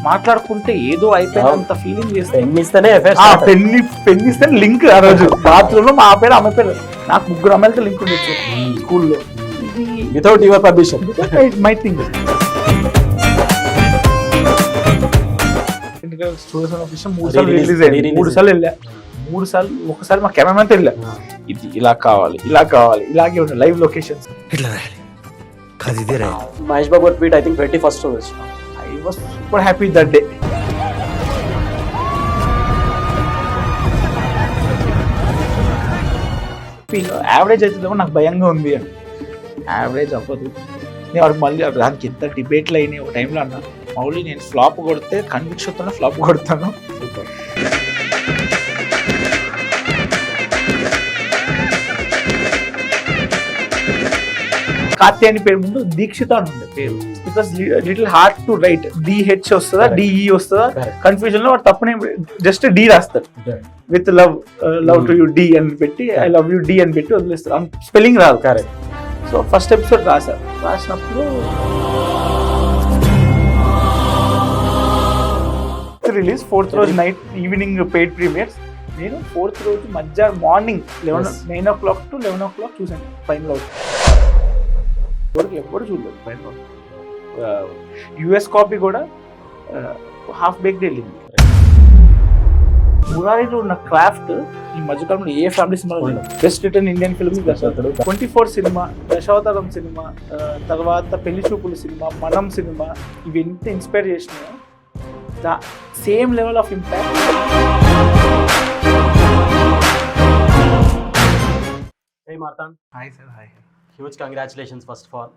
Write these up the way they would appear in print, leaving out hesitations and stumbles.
మాట్లాడుకుంటే ఏదో అయిపోయినంత ఫీలింగ్ చేస్తాను. పెన్ ఇస్తే లింక్ ఆ రోజు బాత్రూమ్ లో మా పేరు అమ్మ పేరు నాకు 3 అమ్మాయిలతో లింక్ ఉండొచ్చు స్కూల్లో without your permission. My thing విషయం 3 సార్లు రిలీజ్ అయింది. 3 సార్లు వెళ్ళా. 3 సార్లు ఒకసారి మా కెమెరామెన్ వెళ్ళా. ఇది ఇలా కావాలి ఇలాగే ఉండాలి లైవ్ లొకేషన్స్ ఇట్లా రాయాలి కాదు ఇదే రాయాలి. Mahesh Babu tweet I think 21st was. I was super happy that day. Average అవుతుందేమో నాకు భయంగా ఉంది అని. యావరేజ్ అవ్వదు. నేను వాడికి మళ్ళీ దానికి ఎంత డిబేట్లు అయినాయి ఒక టైంలో అన్నా మౌలి నేను ఫ్లాప్ కొడితే కన్విక్షన్తోనే ఫ్లాప్ కొడతాను. కార్తీ పేరు ముందు దీక్షిత అని ఉండే పేరు. Because little hard to write. D H వస్తుందా డిఈ వస్తుందా కన్ఫ్యూజన్ లో వాడు తప్పనే జస్ట్ డి రాస్తాడు. With love to you D అని పెట్టి ఐ లవ్ యూ డి అని పెట్టి వదిలేస్తారు. స్పెల్లింగ్ రాదు. కరెక్ట్. సో ఫస్ట్ ఎపిసోడ్ రాసినప్పుడు రిలీజ్ 4th రోజు నైట్ ఈవినింగ్ పెయిడ్ ప్రీమియర్స్. నేను 4th రోజు మధ్యాహ్నం మార్నింగ్ 9 o'clock to 11 o'clock చూసాను ఫైనల్ అవుట్. ఎప్పుడు చూడలేదు ఫైనల్ అవుట్. యుఎస్ కాపీ కూడా హాఫ్ బేక్డ్ వెళ్ళింది. మురారిలో ఉన్న క్రాఫ్ట్ ఈ మధ్యకాలంలో ఏ family cinema best return Indian film 24 cinema, Dasavatharam cinema, తర్వాత పెళ్లి చూపులు సినిమా, మనం సినిమా, ఇవి ఎంత ఇన్స్పైర్ చేసినాయో the same level of impact. Hey Martan. Hi sir, hi. Huge congratulations first of all.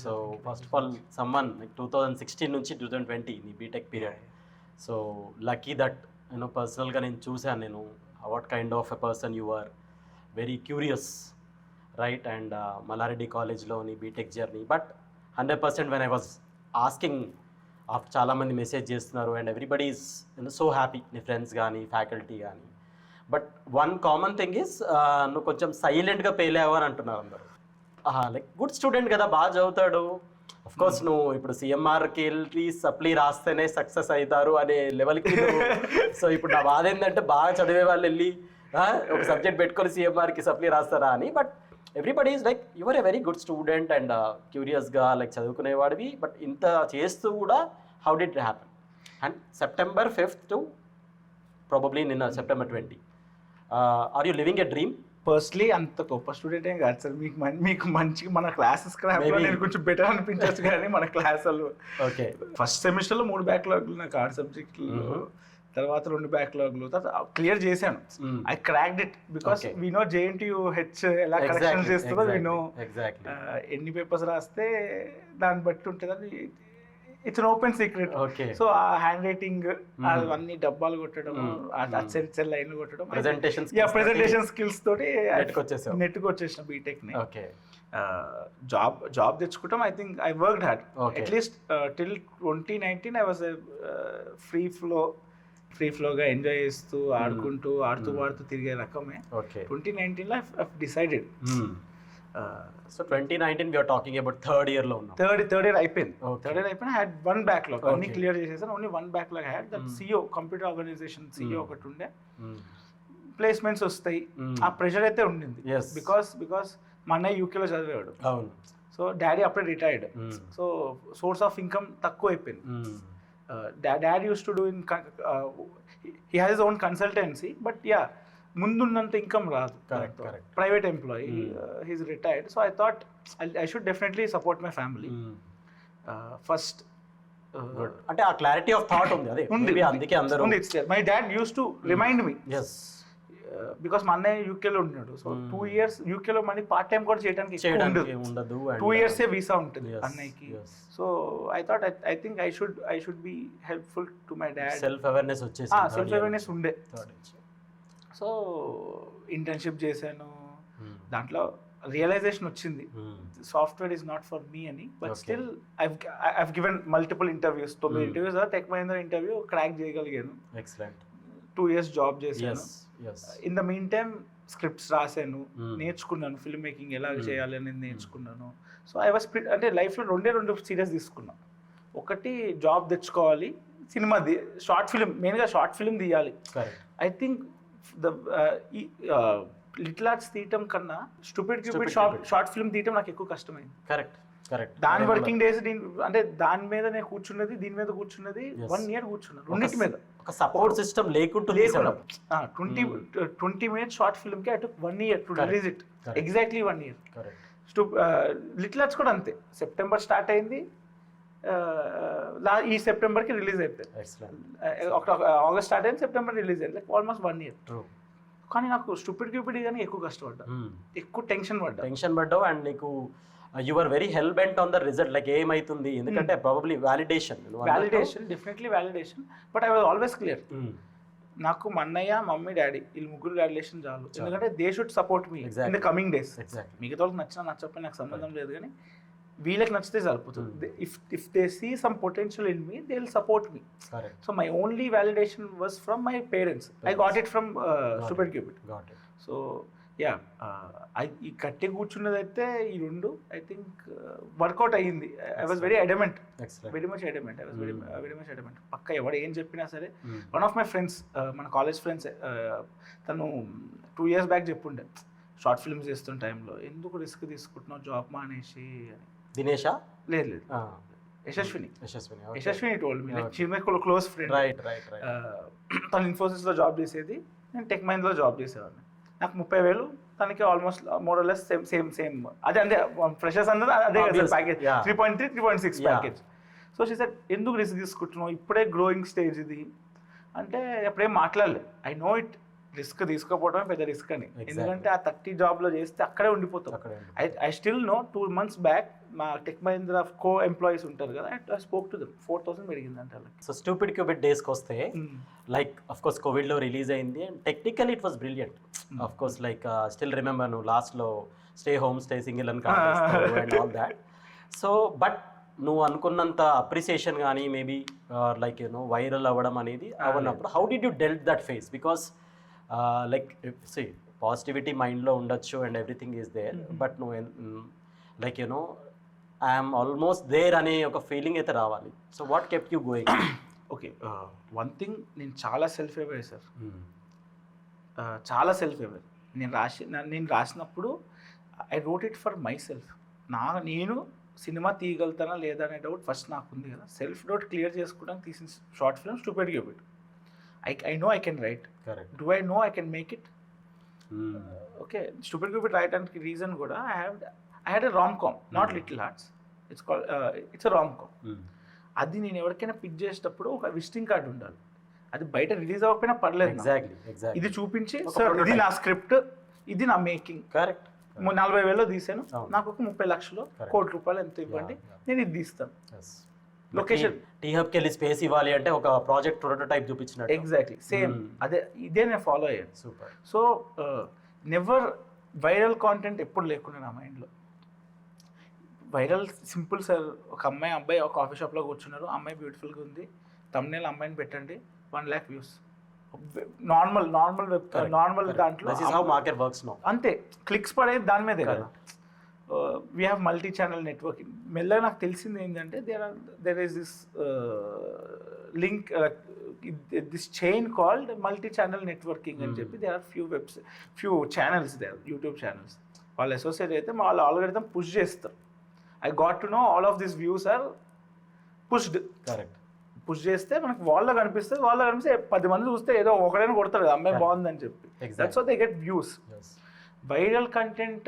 So first of all, someone like 2016 నుంచి 2020 నీ BTech period. So lucky that పర్సనల్గా నేను చూసాను నేను what kind of a person you are. Very curious right. And Mallareddy కాలేజ్లో నీ BTech journey. But 100% when I was asking after చాలామంది message చేస్తున్నారు and everybody is so happy, నీ ఫ్రెండ్స్ కానీ ఫ్యాకల్టీ కానీ. But one common thing is నువ్వు కొంచెం సైలెంట్గా పేలేవు అని అంటున్నారు అందరు. లైక్ గుడ్ స్టూడెంట్ కదా, బాగా చదువుతాడు. అఫ్ కోర్స్ నువ్వు ఇప్పుడు సిఎంఆర్కి వెళ్ళి సప్లీ రాస్తేనే సక్సెస్ అవుతారు అనే లెవెల్కి. సో ఇప్పుడు నా బాధ ఏంటంటే బాగా చదివే వాళ్ళు వెళ్ళి ఒక సబ్జెక్ట్ పెట్టుకొని సిఎంఆర్కి సప్లీ రాస్తారా అని. But everybody is like your a very good student and క్యూరియస్గా లైక్ చదువుకునేవాడివి. బట్ ఇంత చేస్తూ కూడా how did it happen? And September 5th to probably నిన్న September 20. Are you living a dream? Personally అంత గొప్ప స్టూడెంట్ ఏం కాదు సార్. మీకు మంచిగా మన క్లాసెస్ నేను కొంచెం బెటర్ అనిపించచ్చు కానీ మన క్లాసులు ఓకే. ఫస్ట్ సెమిస్టర్లో 3 బ్యాక్లాగ్లు నాకు 6 సబ్జెక్టులు, తర్వాత 2 బ్యాక్లాగ్లు క్లియర్ చేశాను. I cracked it because we know JNTU-H ఎలా కరెక్షన్ చేస్తుందో వీ నో. ఎన్ని పేపర్స్ రాస్తే దాన్ని బట్టి ఉంటుంది. అది ఇట్స్ ఓపెన్ సీక్రెట్. సో ఆ హ్యాండ్ రైటింగ్ అవన్నీ డబ్బాలు కొట్టడం, లైన్లు కొట్టడం, ప్రెజెంటేషన్ స్కిల్స్ తోటి నెట్కి వచ్చేసిన బీటెక్ ని. జాబ్ తెచ్చుకుంటాం. I think I worked hard. At least till 2019 I was free ఫ్లోగా ఎంజాయ్ చేస్తూ ఆడుతూ పాడుతూ తిరిగే రకమే. 2019లో I decided. So 2019 we are talking about third year లో ఉన్నాం. థర్డ్ ఇయర్ అయిపోయింది. I had 1 backlog. అన్ని క్లియర్ చేసేసాను. Only 1 backlog I had. That CEO computer organisation CEO ఒకటి ఉండే. ప్లేస్మెంట్స్ వస్తాయి, ఆ ప్రెషర్ అయితే ఉండింది. బికాస్ మా అన్నయ్య యూకేలో చదివేవాడు. సో డాడీ అప్పుడే retired. So source of income తక్కువ అయిపోయింది. Daddy used to do in he has his own consultancy. But ముందున్నంత ఇన్కమ్ రాదు. Private employee, he's retired. So I thought I should definitely support my family first. అంటే ఆ clarity of thought ఉంది. అదే అందుకే అందరూ my dad used to remind me because మా అన్నయ్య యూకేలో ఉంటున్నాడు. సో 2 years యూకేలో మళ్ళీ పార్ట్ టైం కూడా చేయడానికి ఉండదు. 2 years వీసా ఉంటుంది అన్నయ్యకి. So I thought I think I should be helpful to my dad. Self awareness ఉండే. సో ఇంటర్న్షిప్ చేశాను. దాంట్లో రియలైజేషన్ వచ్చింది software is not for me అని. But still I've given multiple interviews. 9 interviews tech Mahindra interview crack చేయగలిగాను. 2 years job చేశాను. In the mean time scripts రాశాను, నేర్చుకున్నాను. Film making ఎలా చేయాలి అనేది నేర్చుకున్నాను. సో ఐ వాస్ అంటే లైఫ్లో 2 సీరియస్ తీసుకున్నాను. ఒకటి జాబ్ తెచ్చుకోవాలి, సినిమా షార్ట్ ఫిల్మ్, మెయిన్గా షార్ట్ ఫిల్మ్ తీయాలి. I think the little arts తీయటం కన్నా స్టూపిడ్ క్యూపిడ్ షార్ట్ ఫిల్మ్ తీయటం నాకు ఎక్కువ కష్టమైంది. కరెక్ట్. దాని వర్కింగ్ డేస్ అంటే దాని మీద నేను కూర్చున్నది, దీని మీద కూర్చున్నది 1 year కూర్చున్నాను రెండింటి మీద. ఒక సపోర్ట్ సిస్టమ్ లేకుండా 20 minutes షార్ట్ ఫిల్మ్ కి I took 1 year to release it. Exactly 1 year. Little arts కూడా అంతే, సెప్టెంబర్ స్టార్ట్ అయింది, ఈ సెప్టెంబర్ కి రిలీజ్ అయిపోయింది. ఆగస్ట్ స్టార్ట్ అయింది, సెప్టెంబర్ రిలీజ్ అయింది, లైక్ ఆల్మోస్ట్ 1 year. కానీ నాకు స్టూపిడ్ క్యూపిడ్ కానీ ఎక్కువ కష్టపడ్డా, ఎక్కువ టెన్షన్ పడ్డావు. అండ్ నీకు you are very hell bent on the result, like ఏమైతుంది, ఎందుకంటే probably validation definitely validation. But I was always clear, నాకు మా అన్నయ్య, మమ్మీ, డాడీ వీళ్ళు ముగ్గురు వ్యాలిడేషన్ చాలు. ఎందుకంటే they should support me in the coming days. మిగతా వాళ్ళకి నచ్చినా నచ్చకపోయినా నాకు సంబంధం లేదు, కానీ వీళ్ళకి నచ్చితే సరిపోతుంది. If they see some potential in me, they will support me. So my only validation was from my parents. I got it from stupid cupid. So yeah, ఈ కట్టి కూర్చున్నది అయితే ఈ రెండు ఐ థింక్ వర్కౌట్ అయ్యింది. I was very adamant, very much adamant. పక్క ఎవడు ఏం చెప్పినా సరే. వన్ ఆఫ్ మై ఫ్రెండ్స్, మన కాలేజ్ ఫ్రెండ్స్, తను 2 years బ్యాక్ చెప్పుండే, షార్ట్ ఫిల్మ్స్ చేస్తున్న టైంలో ఎందుకు రిస్క్ తీసుకుంటున్నావు జాబ్ మానేసి అని. దినేషా? లేదు, Yashaswini told me, like she my close friend. తను ఇన్ఫోసిస్లో జాబ్ చేసేది, నేను టెక్ మహీంద్రాలో జాబ్ చేసేవాడిని. నాకు 30,000, తనకి almost more or less same. అదే ఫ్రెషర్స్ అన్నది అదే కదా package, 3.3, 3.6 package. So she said ఎందుకు రిస్క్ తీసుకుంటున్నావు, ఇప్పుడే గ్రోయింగ్ స్టేజ్ ఇది అంటే. అప్పుడేం మాట్లాడలేదు. ఐ నో ఇట్, రిస్క్ తీసుకోపోవడమే పెద్ద రిస్క్ అని. ఎందుకంటే ఆ 30 జాబ్లో చేస్తే అక్కడే ఉండిపోతాం. I still know 2 months back మా టెక్ మహీంద్రా కో ఎంప్లాయీస్ ఉంటారు కదా, ఐ స్పోక్ టు దెమ్, 4,000 పెరిగిందంట వాళ్ళకి. సో స్టూపిడ్ క్యూపిడ్ డేస్కి వస్తే, లైక్ అఫ్ కోర్స్ కోవిడ్లో రిలీజ్ అయింది and technically it was brilliant. Of course like still remember నువ్వు లాస్ట్లో స్టే హోమ్ స్టే సింగిల్ అని and all that. So but నువ్వు అనుకున్నంత అప్రిసియేషన్ కానీ మేబీ లైక్ వైరల్ అవ్వడం అనేది అవన్నప్పుడు how did you dealt that phase? Because like see positivity మైండ్లో ఉండొచ్చు and everything is there, but నువ్వు లైక్ ఐఎమ్ ఆల్మోస్ట్ దేర్ అనే ఒక ఫీలింగ్ అయితే రావాలి. So what kept you going? Okay, one thing, నేను చాలా సెల్ఫ్ అవేర్ సార్, చాలా సెల్ఫ్ అవేర్. నేను రాసినప్పుడు I wrote it for my self. నేను సినిమా తీయగలుగుతానా లేదా అనే డౌట్ ఫస్ట్ నాకు ఉంది కదా. సెల్ఫ్ డౌట్ క్లియర్ చేసుకోవడానికి తీసిన short film stupid Cupid. I know I can write. Correct. Do I know I can make it? Okay, Stupid Cupid write reason kuda I had a rom-com, not Little Hearts. It's called it's a rom-com. అది నేను ఎవరికైనా pitch చేసేటప్పుడు ఒక visiting card ఉండాలి. అది బయట release అవ్వకపోయినా పర్లేదు. ఎగ్జాక్ట్లీ ఇది చూపించి సార్ ఇది నా స్క్రిప్ట్, ఇది నా మేకింగ్. కరెక్ట్. 40,000లో తీసాను, నాకు ఒక 30 లక్షలు, ₹1 కోటి ఎంత ఇవ్వండి, నేను ఇది తీస్తాను. లొకేషన్ టీ హబ్కి వెళ్ళి స్పేస్ ఇవ్వాలి అంటే ఒక ప్రాజెక్ట్ ప్రోటోటైప్ చూపించినట్టు. ఎగ్జాక్ట్లీ సేమ్ ఇదే నేను ఫాలో అయ్యాను. Super. So never viral content ఎప్పుడు లేకుండా నా మైండ్లో. వైరల్ సింపుల్ సార్, ఒక అబ్బాయి ఒక కాఫీ షాప్లో కూర్చున్నారు, అమ్మాయి బ్యూటిఫుల్గా ఉంది, thumbnail అమ్మాయిని పెట్టండి, 1 lakh వ్యూస్. నార్మల్ దాంట్లో అంతే, క్లిక్స్ పడేది దాని మీదే కదా. We have multi channel networking. మెల్లగా నాకు తెలిసింది ఏంటంటే there is this link, this chain called multi channel networking అని చెప్పి. There are few channels, there YouTube channels. వాళ్ళు అసోసియేట్ అయితే వాళ్ళు ఆల్గరిథం పుష్ చేస్తారు. I got to know all of this views are pushed. Correct. Push చేస్తే మనకు వాళ్ళలో కనిపిస్తే 10 మంది చూస్తే ఏదో ఒకడైనా కొడతారు కదా, అమ్మాయి బాగుందని చెప్పి. That's how they get views. Viral content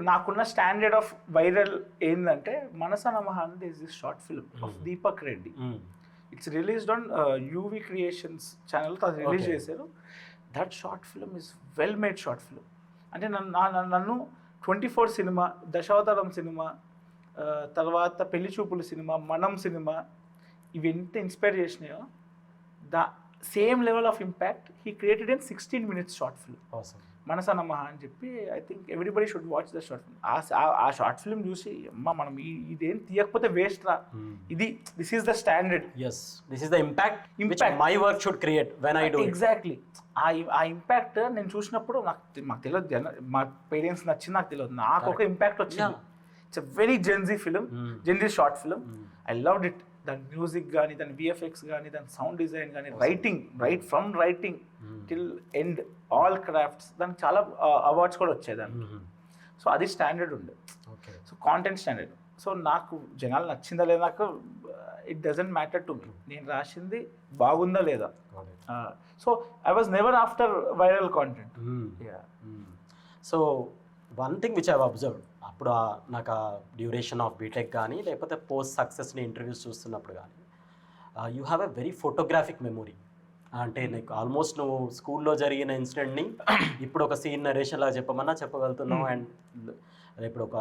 నాకున్న స్టాండర్డ్ ఆఫ్ వైరల్ ఏంటంటే, మనసా నమః అనేది is this short film of Deepak Reddy. It's released on UV creations ఛానల్తో అది రిలీజ్ చేశారు. That short film is well made short film. అంటే నన్ను 24 సినిమా, దశావతారం సినిమా, తర్వాత పెళ్లి చూపుల సినిమా, మనం సినిమా, ఇవి ఎంత ఇన్స్పైర్ చేసినాయో the same level of impact he created in 16 minutes short film Manasa Namaha అని చెప్పి. I think everybody should watch the short film. ఆ షార్ట్ ఫిల్మ్ చూసి అమ్మ మనం ఇదేం తీయకపోతే వేస్ట్ రా, this is the standard, this is the impact my work should create when I do. Exactly. ఆ ఇంపాక్ట్ నేను చూసినప్పుడు మాకు తెలియదు, మా పేరెంట్స్ నచ్చింది నాకు తెలియదు, నాకు ఒక ఇంపాక్ట్ వచ్చింది. It's a very Gen Z film, Gen Z short film. I loved it. దాని మ్యూజిక్ కానీ, దాని విఎఫ్ఎక్స్ కానీ, దాని సౌండ్ డిజైన్ కానీ, writing from writing till end all crafts, దానికి చాలా అవార్డ్స్ కూడా వచ్చాయి దానికి. సో అది స్టాండర్డ్ ఉండే. So content standard. సో నాకు జనాలు నచ్చిందా లేదా, నాకు it doesn't matter to me. నేను రాసింది బాగుందా లేదా. So I was never after viral content. So one thing which I observed, అప్పుడు నాకు ఆ డ్యూరేషన్ ఆఫ్ బీటెక్ కానీ లేకపోతే పోస్ట్ సక్సెస్ని ఇంటర్వ్యూస్ చూస్తున్నప్పుడు కానీ, you have a very photographic memory. అంటే నీకు ఆల్మోస్ట్ నువ్వు స్కూల్లో జరిగిన ఇన్సిడెంట్ని ఇప్పుడు ఒక సీన్ నరేషన్ లాగా చెప్పమన్నా చెప్పగలుగుతున్నావు. అండ్ ఇప్పుడు ఒక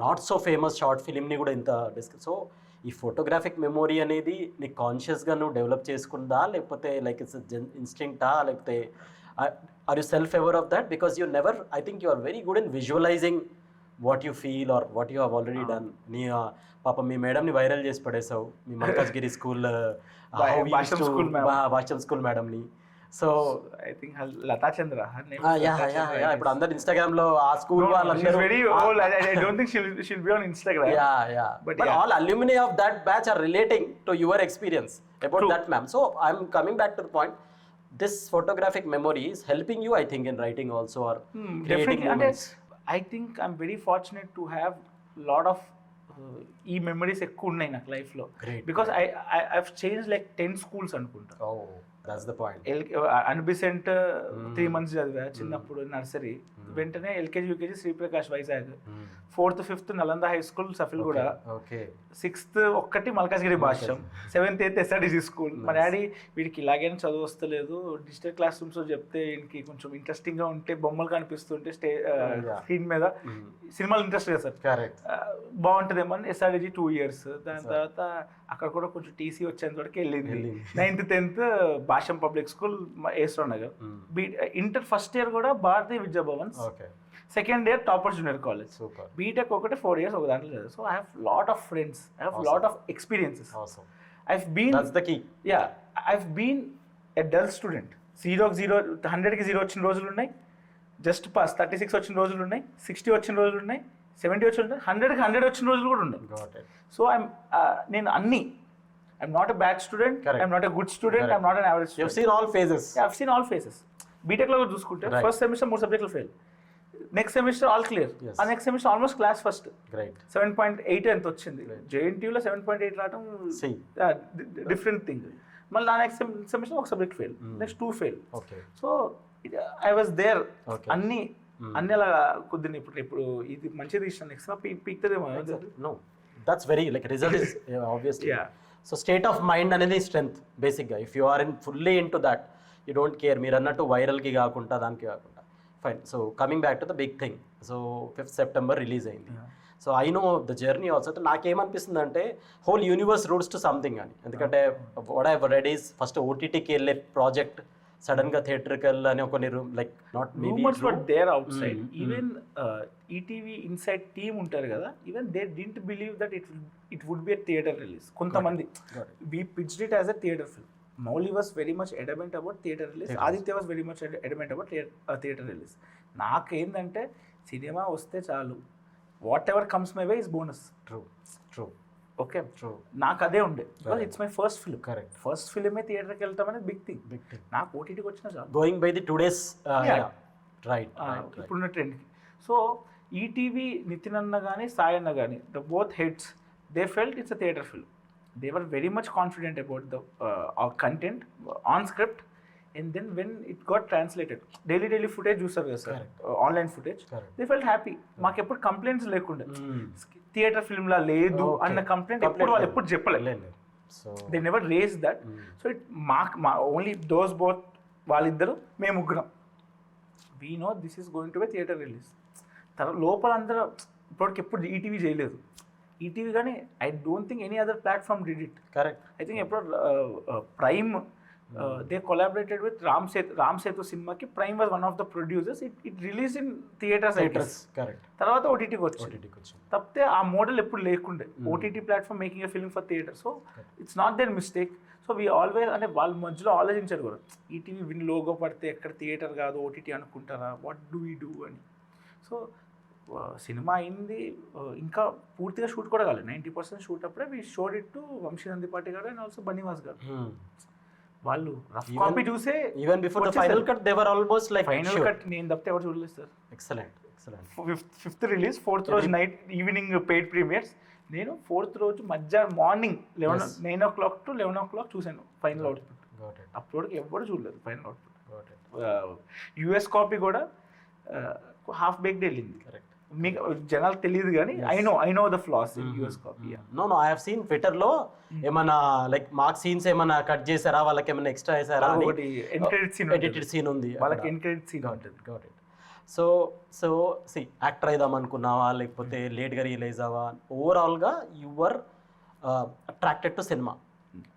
నాట్ సో ఫేమస్ షార్ట్ ఫిలింని కూడా ఇంత సో ఈ ఫోటోగ్రాఫిక్ మెమొరీ అనేది నీకు కాన్షియస్గా నువ్వు డెవలప్ చేసుకుందా, లేకపోతే లైక్ ఇట్స్ ఇన్స్టింక్టా, లేకపోతే are you self aware of that? Because you never, I think you are very good in visualizing what you feel or what you have already done. నీ పాప మీ మేడంని వైరల్ చేసి పడేసావు, మీ మల్కాజ్గిరి స్కూల్ భాషం స్కూల్ మేడంని. So I think Latha Chandra ఇప్పుడు అందరు ఇన్స్టాగ్రామ్ లో ఆ స్కూల్ వాళ్ళందరూ very old. I don't think she'll be on Instagram. But all alumni of that batch are relating to your experience about that ma'am. So I'm coming back to the point, this photographic memory is helping you, I think, in writing also, or creating moments. I think I'm very fortunate to have lot of ఈ memories ఎక్కువ ఉన్నాయి నాకు లైఫ్లో. Because I've changed like 10 schools అనుకుంటా. Oh, that's the point. Annie Besant 3 months చదివా చిన్నప్పుడు nursery. వెంటనే LKG UKG Sri Prakash Vizag, 4th 5th Nalanda high school Safilguda, 6th ఒక్కటి మల్కాజ్గిరి భాష్యం, 7th 8th ఎస్ఆర్డిసి స్కూల్. మా డాడీ వీడికి ఇలాగైనా చదువు వస్తలేదు, డిజిటల్ క్లాస్ రూమ్స్లో చెప్తే వీడికి కొంచెం ఇంట్రెస్టింగ్గా ఉంటే, బొమ్మలు కనిపిస్తుంటే స్క్రీన్ మీద సినిమాలు ఇంట్రెస్ట్ కదా సార్, బాగుంటుందేమో అని ఎస్ఆర్డిజి 2 years. దాని తర్వాత అక్కడ కూడా కొంచెం టీసీ వచ్చేంత వరకు వెళ్ళింది. 9th 10th Bhashyam public school ఏస్ట్రో నగర్. ఇంటర్ ఫస్ట్ ఇయర్ కూడా Bharatiya Vidyabhavan, second year topper junior college. BTech ఒకటి 4 years ఒక దాంట్లో లేదు. So I have lot of friends, I have lot of experiences. I've been a dull student. 100కి 0 వచ్చిన రోజులు ఉన్నాయి, జస్ట్ పాస్ 36 వచ్చిన రోజులు ఉన్నాయి, 60 వచ్చిన రోజులు ఉన్నాయి, 70 వచ్చిన రోజులు, 100కి 100 వచ్చిన రోజులు కూడా ఉన్నాయి. సో నేను అన్ని, I'm not a bad student, I'm not a good student, I'm not an average student. You've seen all phases. Yeah, I've seen all phases. బీటెక్లో కూడా చూసుకుంటే ఫస్ట్ సెమిస్టర్ 3 సబ్జెక్టులు fail, next semester all clear, ఆ next semester almost class first. 7.8 ఎంత వచ్చింది, జేఎన్టీయూలో 7.8 రావడం different thing. మళ్ళీ నా నెక్స్ట్ సెమిస్టర్ ఒక subject fail, next 2 fail. So I was there. అన్ని అలా కుదిరిన. ఇప్పుడు ఇది మంచిది ఇష్టం, నెక్స్ట్ పీక్తదేమో. No, that's very like result is obviously. So state of mind అనేది స్ట్రెంగ్త్ బేసిక్గా. If you are fully into that, you don't care. మీరు అన్నట్టు వైరల్కి కాకుండా దానికి కాకుండా. Fine. So coming back to the big thing. So 5th September release అయింది. So I know the journey also. నాకేమనిపిస్తుంది అంటే whole universe routes to something అని. ఎందుకంటే what I read is first ఓటీటీకి వెళ్ళే ప్రాజెక్ట్ సడన్గా థియేటర్కి వెళ్ళని కొన్ని like not rumours were there outside. Even ETV inside team ఉంటారు కదా, even they didn't believe that it would be a theatre release. కొంతమంది we pitched it as a theatre film. Mowgli was very much adamant about theatre release. Aditya was very much adamant about theatre release. నాకేందంటే సినిమా వస్తే చాలు, whatever comes my way is bonus. True okay, నాకు అదే ఉండే. Because it's my first film. Correct, first ఫిల్మే థియేటర్కి వెళ్తాం అనేది బిగ్ థింగ్. నాకు ఓటీటీకి వచ్చిన చాలు, going by the today's right ఇప్పుడున్న ట్రెండ్కి. సో ఈటీవీ నితిన్ అన్న కానీ సాయి అన్న కానీ, the both heads, they felt it's a theatre film. They were very much confident about the our content on script, and then when it got translated, daily footage చూస్తారు కదా sir, online footage, they felt happy. మాకు ఎప్పుడు complaints లేకుండా theatre film లా లేదు అన్న complaint ఎప్పుడు వాళ్ళు ఎప్పుడు చెప్పలేదు. They never race that. So it మా ఓన్లీ దోస్ బోత్, వాళ్ళిద్దరు మేము ముగ్గురం, we know this is going to be theatre release. తర్వాత లోపల అందరూ ఇప్పటికి ఎప్పుడు ఈటీవీ చేయలేదు. ఈటీవీ కానీ I don't think any other platform did it. Correct. I think ఎప్పుడు Prime they collaborated with Ram Setu సినిమాకి Prime was one of the producers. It release in theatres. Correct. తర్వాత ఓటీటీకి వచ్చింది. తప్పితే ఆ మోడల్ ఎప్పుడు లేకుండే, OTT platform making a film for theater. So it's not there mistake. So we always, అంటే వాళ్ళ మధ్యలో ఆలోచించారు కూడా, ఈటీవీ విన్ లోగో పడితే ఎక్కడ థియేటర్ కాదు ఓటీటీ అనుకుంటారా, వాట్ డూ వీ డూ అని. సో సినిమా అయింది ఇంకా పూర్తిగా షూట్ కూడా కాలేదు, 90% షూట్ అప్పుడే we showed it to Vamsi Nandipati garu and also Bunny Vas garu. వాళ్ళు రఫ్ కాపీ చూసే even before the final cut they were almost like final cut నేను తప్పితే ఎవరు చూడలేదు sir. Excellent. Fifth release, 4th రోజు నైట్ ఈవినింగ్ పెయిడ్ ప్రీమియర్స్. నేను 4th రోజు మధ్యాహ్నం మార్నింగ్ 9 o'clock to 11 o'clock చూశాను ఫైనల్ అవుట్పుట్. అప్పటికి ఎవరు చూడలేదు ఫైనల్ అవుట్పుట్. యుఎస్ కాపీ కూడా హాఫ్ బేక్డ్ వెళ్ళింది. మీకు జనాలు తెలియదు కానీ I know the flaws in US copy. No I have seen Twitter లో ఏమైనా లైక్ మార్క్ సీన్స్ ఏమైనా కట్ చేసారా, వాళ్ళకి ఏమైనా ఎక్స్ట్రా వేసారా, ఒకటి ఎడిటెడ్ సీన్ ఉంది, వాళ్ళకి ఎన్క్రెడిట్ సీన్ ఉంటుంది. Got it. సో సి యాక్టర్ అయిదాం అనుకున్నావా లేకపోతే లేట్గా రియలైజ్ అవ్వా, ఓవరాల్గా యువర్ అట్రాక్టెడ్ టు సినిమా,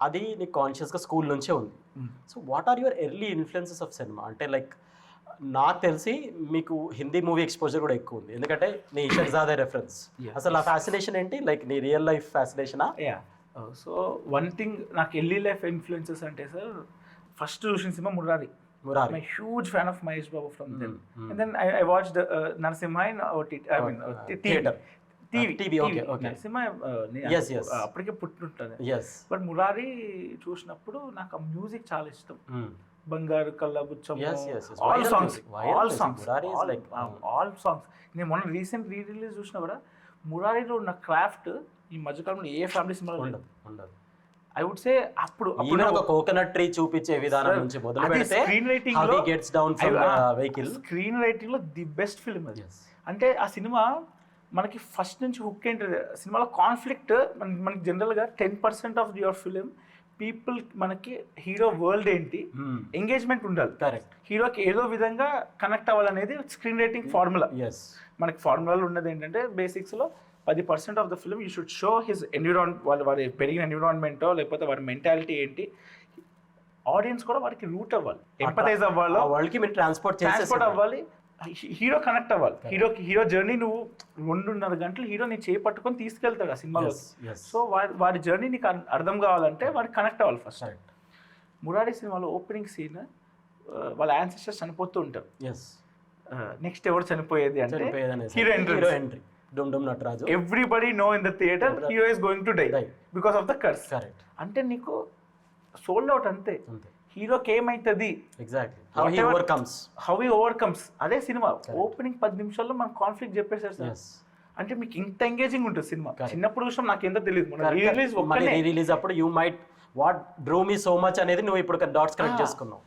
అది నీకు కాన్షియస్గా స్కూల్ నుంచే ఉంది. So what are your early influences of cinema? అంటే లైక్ నాకు తెలిసి మీకు హిందీ మూవీ ఎక్స్పోజర్ కూడా ఎక్కువ ఉంది, ఎందుకంటే నీ షహజాదే రెఫరెన్స్. అసలు ఆ ఫ్యాసినేషన్ ఏంటి, లైక్ నీ రియల్ లైఫ్ ఫ్యాసినేషనా? సో వన్ థింగ్ నాకు ఎర్లీ లైఫ్ ఇన్ఫ్లుయెన్సెస్ అంటే సార్, ఫస్ట్ చూసిన సినిమా Murari. I'm a huge fan of Mahesh Babu from then. And then I watched Narasimha in theater. TV. Okay. Narasimha అప్పటికే పుట్టుంటాను. But Murari చూసినప్పుడు నాకు ఆ మ్యూజిక్ చాలా ఇష్టం. బంగారు కళ్ళబుచ్చం, ఆల్ సాంగ్స్. నేను మొన్న రీసెంట్ రిలీజ్ చూసినా కూడా మురారిలో ఉన్న క్రాఫ్ట్ ఈ మధ్యకాలంలో ఏ ఫ్యామిలీ సినిమాలో ఉండదు. ఐ వుడ్ సే అప్పుడు ఒక కోకోనట్ ట్రీ చూపించే విధానం నుంచి మొదలు పెడితే స్క్రీన్ రైటింగ్ లో gets down from the vehicle, screen writing లో ది బెస్ట్ ఫిల్మ్ అది. అంటే ఆ సినిమా మనకి ఫస్ట్ నుంచి హుక్ ఏంటంటే సినిమాలో కాన్ఫ్లిక్ట్ మనకి జనరల్గా 10% ఆఫ్ యువర్ ఫిలిం పీపుల్ మనకి హీరో వరల్డ్ ఏంటి ఎంగేజ్మెంట్ ఉండాలి. కరెక్ట్. హీరోకి ఏదో విధంగా కనెక్ట్ అవ్వాలనేది స్క్రీన్ రైటింగ్ ఫార్ములా. మనకి ఫార్ములాలో ఉన్నది ఏంటంటే బేసిక్స్లో 10% of the film you should show his environment, వారి పెరిగిన ఎన్విరాన్మెంటో లేకపోతే వారి మెంటాలిటీ ఏంటి, ఆడియన్స్ కూడా వారికి రూట్ అవ్వాలి, ఎంపథైజ్ అవ్వాలి, వాళ్ళకి మీరు ట్రాన్స్పోర్ట్ అవ్వాలి, హీరో కనెక్ట్ అవ్వాలి. హీరో జర్నీ నువ్వు 2.5 గంటలు హీరో నీ చేపట్టుకొని తీసుకెళ్తాడు ఆ సినిమాలో. సో వారి జర్నీ నీకు అర్థం కావాలంటే వారికి కనెక్ట్ అవ్వాలి ఫస్ట్. మురారి సినిమాలో ఓపెనింగ్ సీన్ వాళ్ళ యాన్సిస్టర్స్ చనిపోతూ ఉంటారు. నెక్స్ట్ ఎవరు చనిపోయేది అంటే hero entry. Nataraju. Everybody know in the theater hero is going to die because of the curse. అంటే నీకు సోల్డ్ అవుట్ అంతే. హీరోకి ఏమైతుంది, ఎగ్జాక్ట్లీ హౌ హీ ఓవర్కమ్స్. అదే సినిమా ఓపెనింగ్ 10 నిమిషాల్లో మనం కాన్ఫ్లిక్ట్ చెప్పేశారు సార్. అంటే మీకు ఇంత ఎంగేజింగ్ ఉంటుంది సినిమా. చిన్నప్పుడు విషయం నాకు ఎంత తెలియదు, రిలీజ్ అప్పుడు you might what draw me so much అనేది నువ్వు ఇప్పుడు డాట్స్ కనెక్ట్ చేసుకున్నావు.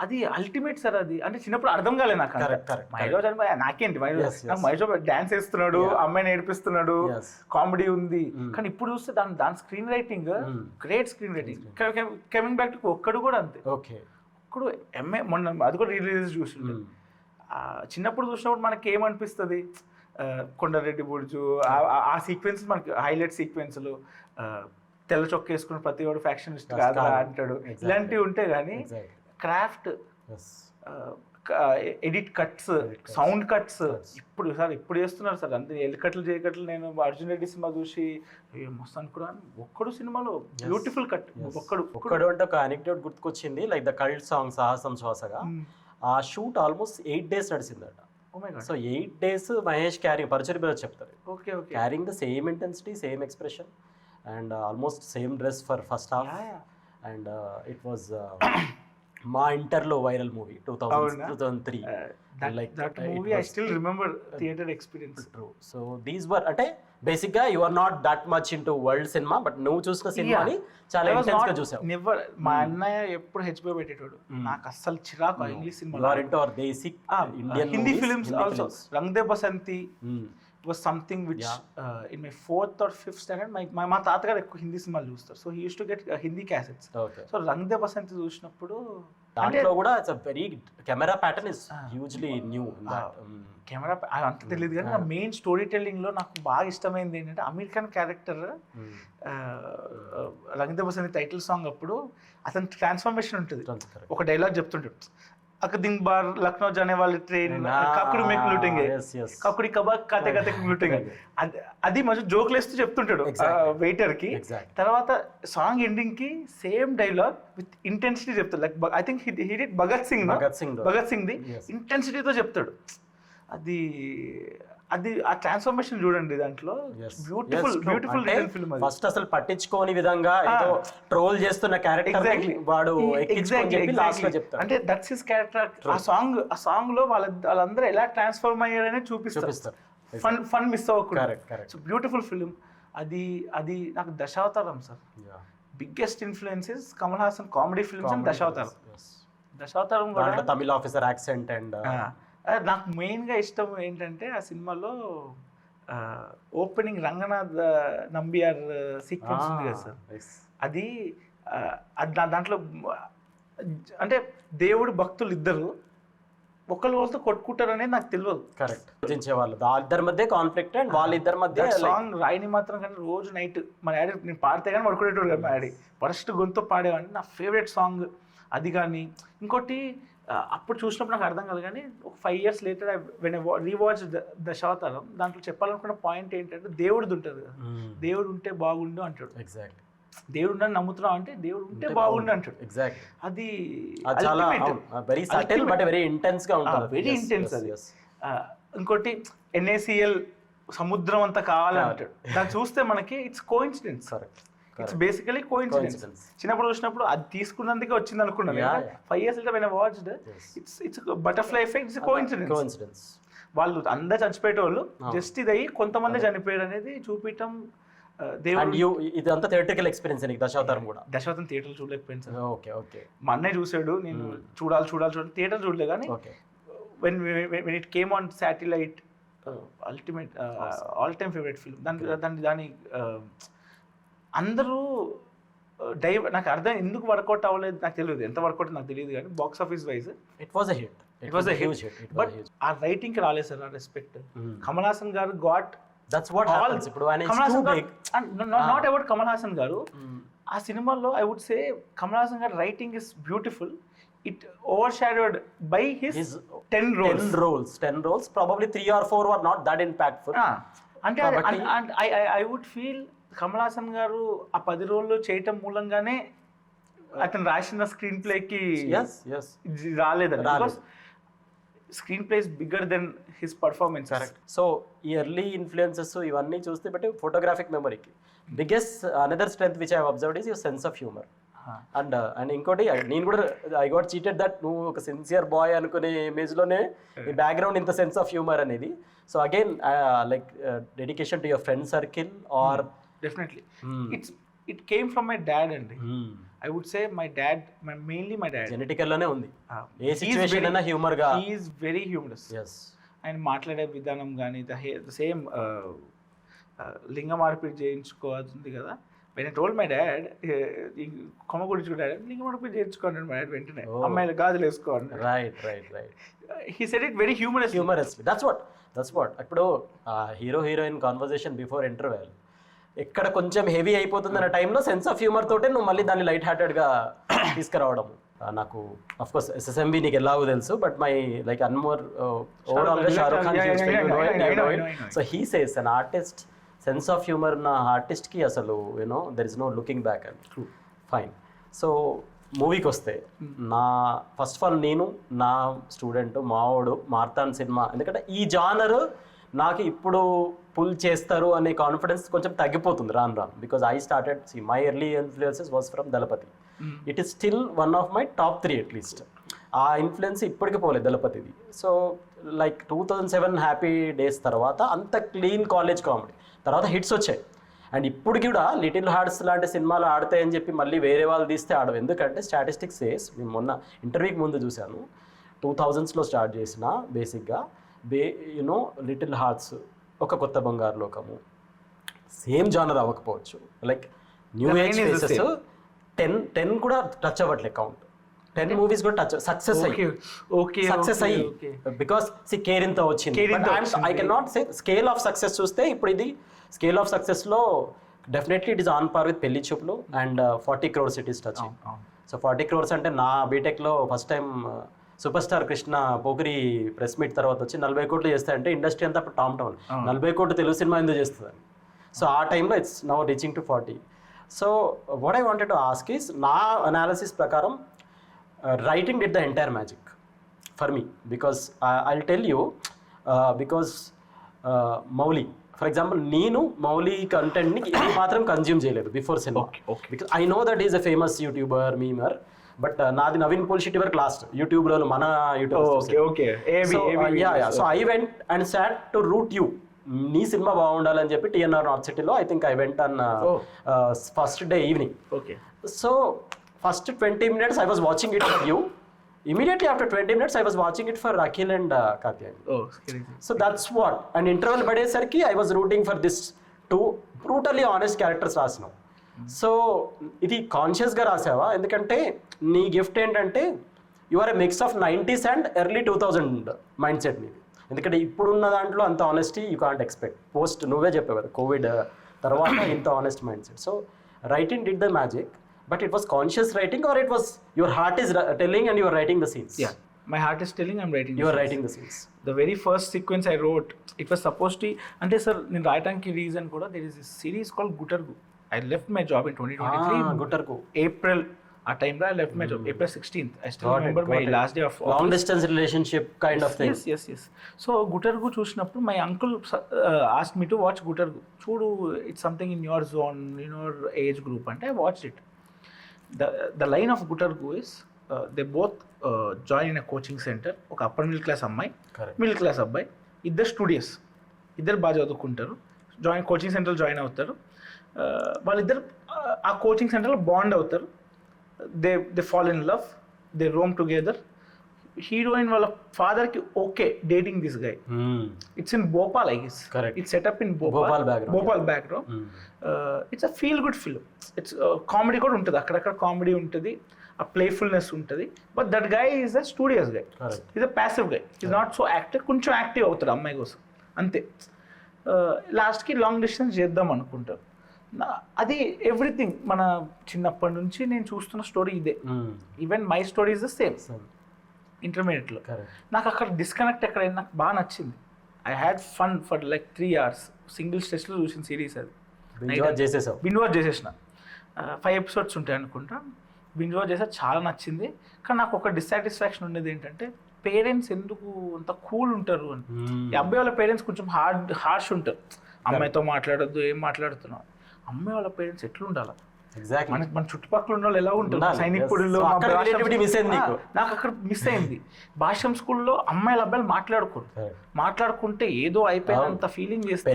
అది అల్టిమేట్ సార్. అది అంటే చిన్నప్పుడు అర్థం కాలేదు నాకు. మహేష్ నాకేంటి మహేష్ డాన్స్ వేస్తున్నాడు, అమ్మాయిని ఏడిపిస్తున్నాడు, కామెడీ ఉంది. కానీ ఇప్పుడు చూస్తే దాని screen writing great screen writing. Coming back to ఒక్కడు కూడా అంతే. ఒక్కడు మొన్న అది కూడా రిలీజ్ చూసిండు. చిన్నప్పుడు చూసినప్పుడు మనకి ఏమనిపిస్తుంది, కొండారెడ్డి బుర్జు ఆ సీక్వెన్స్ మనకి హైలైట్ సీక్వెన్స్లు, తెల్ల చొక్క వేసుకుని ప్రతి వాడు ఫ్యాక్షనిస్ట్ కాదా అంటాడు, ఇలాంటివి ఉంటాయి. కానీ craft, edit cuts, sound cuts ఇప్పుడు చేస్తున్నారు సార్. అంతే ఎల్కట్లు చేయకట్లు. నేను అర్జున్ రెడ్డి సినిమా చూసి మస్తు అనుకున్నాను, ఒక్కడు సినిమాలో బ్యూటిఫుల్ కట్. ఒక్కడు అంటే ఒక అనెక్డోట్ గుర్తుకొచ్చింది, like the cult song Sahasam Swasaga. ఆ షూట్ ఆల్మోస్ట్ 8 days నడిచిందట. So 8 days Mahesh carrying, Paruchuri brother చెప్తారు, carrying the same intensity, same expression and almost same dress for first half. And it was మా ఇంటర్లో viral movie 2003. Like that movie I still remember theater experience. True. So these were అంటే basic గా you are not that much into world cinema, but నువ్వు చూసిన సినిమాని చాలా intense గా చూసావు. నెవర్. మా అన్నయ్య ఎప్పుడు హెచ్బి పెట్టేటోడు, నాకు అస్సలు చిరాకు ఇంగ్లీష్ సినిమా. You are into our basic Indian Hindi films also. Rang De Basanti was something which in my 4th or 5th standard మా తాతగారు ఎక్కువ హిందీ సినిమాలు చూస్తారు. So he uses to get Hindi cassettes. So Rang De Basanti చూసినప్పుడు దాంట్లో కూడా it's a very camera pattern is hugely new in that. Camera అంత తెలియదు కానీ మెయిన్ స్టోరీ టెల్లింగ్ లో నాకు బాగా ఇష్టమైంది ఏంటంటే Aamir Khan character Rang De Basanti title song అప్పుడు అతని ట్రాన్స్ఫర్మేషన్ ఉంటుంది. ఒక డైలాగ్ చెప్తుంటాడు, अक दिन बार लखनऊ जाने वाली ट्रेन ककड़ी में लूटेंगे, ककड़ी कबाब काते काते लूटेंगे. అది మంచి జోక్లు వేస్తూ చెప్తుంటాడు వెయిటర్ కి. తర్వాత సాంగ్ ఎండింగ్ కి సేమ్ డైలాగ్ విత్ ఇంటెన్సిటీ చెప్తాడు. Like I think he did Bhagat Singh the ఇంటెన్సిటీతో చెప్తాడు. అది అది ఆ ట్రాన్స్ఫర్మేషన్ చూడండి దాంట్లో బ్యూటిఫుల్ ఫిల్మ్. ఫస్ట్ అసలు పట్టించుకోని విధంగా ఏదో ట్రోల్ చేస్తున్న క్యారెక్టర్ వాడు ఎక్కించుకొని చెప్పి లాస్ట్ లో చెప్తాడు. అంటే దట్స్ హిస్ క్యారెక్టర్. ఆ సాంగ్ లో వాళ్ళందరూ ఎలా ట్రాన్స్ఫార్మ్ అయ్యారనే చూపిస్తారు. ఫన్ మిస్ అవ్వకుండా. So beautiful film. అది నాకు Dasavatharam sir. Biggest influences Kamal Haasan comedy films and Dasavatharam కూడా తమిళ ఆఫీసర్ యాక్సెంట్ అండ్ నాకు మెయిన్గా ఇష్టం ఏంటంటే ఆ సినిమాలో ఓపెనింగ్ రంగనాథ్ నంబియార్ సీక్వెన్స్ ఉంది కదా సార్. అది దాంట్లో అంటే దేవుడు భక్తులు ఇద్దరు ఒకళ్ళ వాళ్ళతో కొట్టుకుంటారు అనేది నాకు తెలియదు. కరెక్ట్. వాళ్ళు ఇద్దరి మధ్య కాన్ఫ్లిక్ట్ అండ్ వాళ్ళిద్దరి మధ్య సాంగ్ రాయిని మాత్రం కానీ రోజు నైట్ మా డాడీ నేను పాడితే కానీ పడుకునేటోడు కదా. మా డాడీ ఫస్ట్ గొంతు పాడేవాడిని. నా ఫేవరెట్ సాంగ్ అది. కానీ ఇంకోటి అప్పుడు చూసినప్పుడు నాకు అర్థం కాదు, కానీ ఒక 5 years later when I rewatch Dasavatharam, దాంట్లో చెప్పాలనుకున్న పాయింట్ ఏంటంటే దేవుడిది ఉంటుంది కదా, దేవుడు ఉంటే బాగుండు అంటాడు. ఎగ్జాక్ట్లీ. దేవుడు ఉందని నమ్ముతున్నావు అంటే దేవుడు ఉంటే బాగుండు అంటాడు. ఎగ్జాక్ట్లీ. అది చాలా very subtle but very intense గా ఉంటుంది. వెరీ ఇంటెన్స్ అది. ఇంకోటి NaCl సముద్రం అంతా కావాలని అంటాడు. దాన్ని చూస్తే మనకి it's coincidence. It's basically coincidence. చిన్నప్పుడు చూసినప్పుడు అది తీసుకున్నందుకే వచ్చింది అనుకున్నాను. 5 years later when I watched it's butterfly effect. It's a coincidence. వాళ్ళు అందరు చచ్చిపోయేటోళ్ళు జస్ట్ ఇది అయ్యి కొంతమంది చనిపోయారు అనేది చూపించడం. ఇదంతా థియేట్రికల్ ఎక్స్పీరియన్స్ నీకు దశావతారం కూడా? Dasavatharam theatre చూడలేకపోయింది sir. ఓకే. మా అన్నయ్య చూసాడు, నేను చూడాలి థియేటర్ చూడలే. కానీ when it came on satellite, ultimate all time favorite film. దాని అందరూ నాకు అర్థం ఎందుకు వర్కౌట్ అవ్వలేదు నాకు తెలియదు, ఎంత వర్కౌట్ నాకు తెలియదు, కానీ box office wise it was a hit. But ఆ రైటింగ్ కి రాలేదు సార్ ఆ respect. Kamal Haasan garu got that's what happens. ఇప్పుడు నాట్ అబౌట్ కమల్ హాసన్ గారు. ఆ సినిమాలో I would say Kamal Haasan garu writing is beautiful. It overshadowed by his 10 roles. 10 roles. Probably 3 or 4 were not that impactful. అంటే I would feel Kamal Haasan garu ఆ 10 రోజుల్లో చేయటం మూలంగానే అతను రాసిన స్క్రీన్ ప్లేకి రాలేదండి. Because screen play is bigger than his performance. Correct. So ఈ early influences ఇవన్నీ చూస్తే బట్టి ఫోటోగ్రాఫిక్ మెమరీకి biggest another strength which I have observed is your sense of humour. And ఇంకోటి నేను కూడా ఐ గాట్ చీటెడ్ దట్ నువ్వు ఒక సిన్సియర్ బాయ్ అనుకునే ఇమేజ్లోనే ఈ బ్యాక్గ్రౌండ్ ఇంత సెన్స్ ఆఫ్ హ్యూమర్ అనేది. So again like dedication to your friend circle or definitely it came from my dad అండి. I would say my dad, mainly my dad. Genetical లోనే ఉంది. ఏ situation అయినా humour గా. He is very humorous. Yes. ఆయన మాట్లాడే విధానం కానీ the same లింగ మార్పిడి చేయించుకోవాల్సింది కదా. When I told my dad, కొమ్మ గురించి కూడా లింగ మార్పిడి చేయించుకోండి మా డాడ్ వెంటనే అమ్మాయిలు గాజులు వేసుకోండి. Right. He said it very humorously. That's what ఇప్పుడు hero heroine conversation before interval ఎక్కడ కొంచెం హెవీ అయిపోతుంది అన్న టైంలో సెన్స్ ఆఫ్ హ్యూమర్ తోటే నువ్వు మళ్ళీ దాన్ని లైట్ హార్టెడ్గా తీసుకురావడం. నాకు అఫ్ కోర్స్ SSMB నీకు ఎలాగో తెలుసు, బట్ మై లైక్ అన్మోర్ ఓవరాల్గా Shahrukh Khan. So he says an artist sense of humour ఉన్న ఆర్టిస్ట్కి అసలు you know there is no looking back అని. ఫైన్. సో మూవీకి వస్తే నా ఫస్ట్ ఆఫ్ ఆల్ నేను నా స్టూడెంట్ మావోడు మార్తాన్ సినిమా, ఎందుకంటే ఈ జానర్ నాకు ఇప్పుడు పుల్ చేస్తారు అనే కాన్ఫిడెన్స్ కొంచెం తగ్గిపోతుంది రాను. Because I started my early influences was from Thalapathy. It is still one of my top 3 at least. ఆ ఇన్ఫ్లుయెన్స్ ఇప్పటికీ పోలేదు దళపతిది. సో లైక్ 2007 హ్యాపీ డేస్ తర్వాత అంత క్లీన్ కాలేజ్ కామెడీ తర్వాత హిట్స్ వచ్చాయి. అండ్ ఇప్పుడు కూడా లిటిల్ హార్ట్స్ లాంటి సినిమాలు ఆడతాయని చెప్పి మళ్ళీ వేరే వాళ్ళు తీస్తే ఆడవు. ఎందుకంటే స్టాటిస్టిక్స్ సేస్, నేను మొన్న ఇంటర్వ్యూకి ముందు చూశాను, 2000s స్టార్ట్ చేసిన బేసిక్గా యూనో లిటిల్ హార్ట్స్, ఒక కొత్త బంగారు లోకము, సేమ్ జానర్ అవ్వకపోవచ్చు, లైక్ న్యూ ఏజ్ ఫేసెస్ 10 కూడా టచ్ అవ్వట్లేదు కౌంట్. 10 మూవీస్ కూడా టచ్ సక్సెస్ అయ్యి బికాస్ కేరింత వచ్చింది. I can not say scale of success చూస్తే ఇప్పుడు ఇది స్కేల్ ఆఫ్ సక్సెస్లో definitely it is on par with Pelli Choopulu and 40 crores it is touching. So 40 crores అంటే నా బీటెక్లో first time super star Krishna Pokiri press meet తర్వాత వచ్చి 40 కోట్లు చేస్తాయంటే ఇండస్ట్రీ అంతా అప్పుడు టామ్ టౌన్ 40 కోట్లు తెలుగు సినిమా ఎందుకు చేస్తుందని. సో ఆ టైంలో it's now reaching to 40. So what I wanted to ask is, నా అనాలిసిస్ ప్రకారం writing did the entire magic for me, because I'll tell you, because Mouli for example నేను మౌలి కంటెంట్ని మాత్రం కన్జ్యూమ్ చేయలేదు before cinema, because I know that is a famous YouTuber memer, but నాది నవీన్ పోల్షిట్టి వరకు last యూట్యూబ్లో మన YouTube. So I went and sat to root you, నీ సినిమా బాగుండాలని చెప్పి టిఎన్ఆర్ నార్త్ సిటీలో I think I went on first day evening. So first 20 minutes I was watching it for you. Immediately after 20 minutes I was watching it for Akhil and Katyayani. So that's what. And interval పడేసరికి I was rooting for this two brutally honest characters రాసినావు. So ఇది కాన్షియస్గా రాసావా? ఎందుకంటే నీ gift ఏంటంటే you are a mix of 90s and early 2000 mind set నీది. ఎందుకంటే ఇప్పుడున్న దాంట్లో అంత honesty you can't expect. Post నువ్వే చెప్పావు కదా కోవిడ్ తర్వాత ఇంత honest mind set. So writing did the magic, but it was conscious writing or it was your heart is telling and you are writing the scenes? Yeah, my heart is telling, I'm writing you are writing the scenes. The very first sequence I wrote, it was supposed to, ante sir nenu rayataniki reason kuda there is a series called Gutargu. I left my job in 2023 Gutargu April, ఆ time లో I left my job April 16th. I still remember my last day of office. Long distance relationship kind of thing. Yes. So Gutargu చూసినప్పుడు my uncle asked me to watch Gutargu. చూడు, it's something in your zone, in your age group, and I watched it. The line of Gutargu is they both join in a coaching center. ఒక upper middle class అమ్మాయి, middle class అబ్బాయి, ఇద్దరు studious, ఇద్దరు బాగా చదువుకుంటారు, coaching సెంటర్లో join అవుతారు. వాళ్ళిద్దరు ఆ కోచింగ్ సెంటర్లో బాండ్ అవుతారు. They fall in love, they roam together. Heroine వాళ్ళ ఫాదర్కి okay dating this guy. It's in Bhopal, I guess. It's setup in Bhopal background. It's a feel good film. It's comedy కూడా ఉంటుంది, అక్కడక్కడ కామెడీ ఉంటుంది, ఆ ప్లేఫుల్నెస్ ఉంటుంది. But that guy is a studious guy, is a passive guy, is not so active. కొంచెం active అవుతాడు అమ్మాయి కోసం అంతే. లాస్ట్కి లాంగ్ డిస్టెన్స్ చేద్దాం అనుకుంటారు. అది ఎవ్రీథింగ్ మన చిన్నప్పటి నుంచి నేను చూస్తున్న స్టోరీ ఇదే. Even my story is the same. ఇంటర్మీడియట్లో నాకు అక్కడ డిస్కనెక్ట్ ఎక్కడైనా నాకు బాగా నచ్చింది. I had fun for like 3 hours single స్ట్రెచ్లో చూసిన సిరీస్ అది. బింజ్ వాచ్ చేసేసిన. 5 episodes ఉంటాయి అనుకుంటా. బింజ్ వాచ్ చేసా, చాలా నచ్చింది. కానీ నాకు ఒక డిస్సాటిస్ఫాక్షన్ ఉండేది ఏంటంటే పేరెంట్స్ ఎందుకు అంత కూల్ ఉంటారు అని. ఈ అబ్బాయి వాళ్ళ పేరెంట్స్ కొంచెం హార్ష్ ఉంటారు. అమ్మాయితో మాట్లాడొద్దు, ఏం మాట్లాడుతున్నావు. అమ్మాయి వాళ్ళ పేరెంట్స్ ఎట్లుండాలి, మన చుట్టుపక్కల ఉన్న వాళ్ళు ఎలా ఉంటారు, సైనికుడిలో. నాకు అక్కడ మిస్ అయింది. భాష్యం స్కూల్లో అమ్మాయిల అబ్బాయిలు మాట్లాడుకుంటే ఏదో అయిపోయినంత ఫీలింగ్ చేస్తే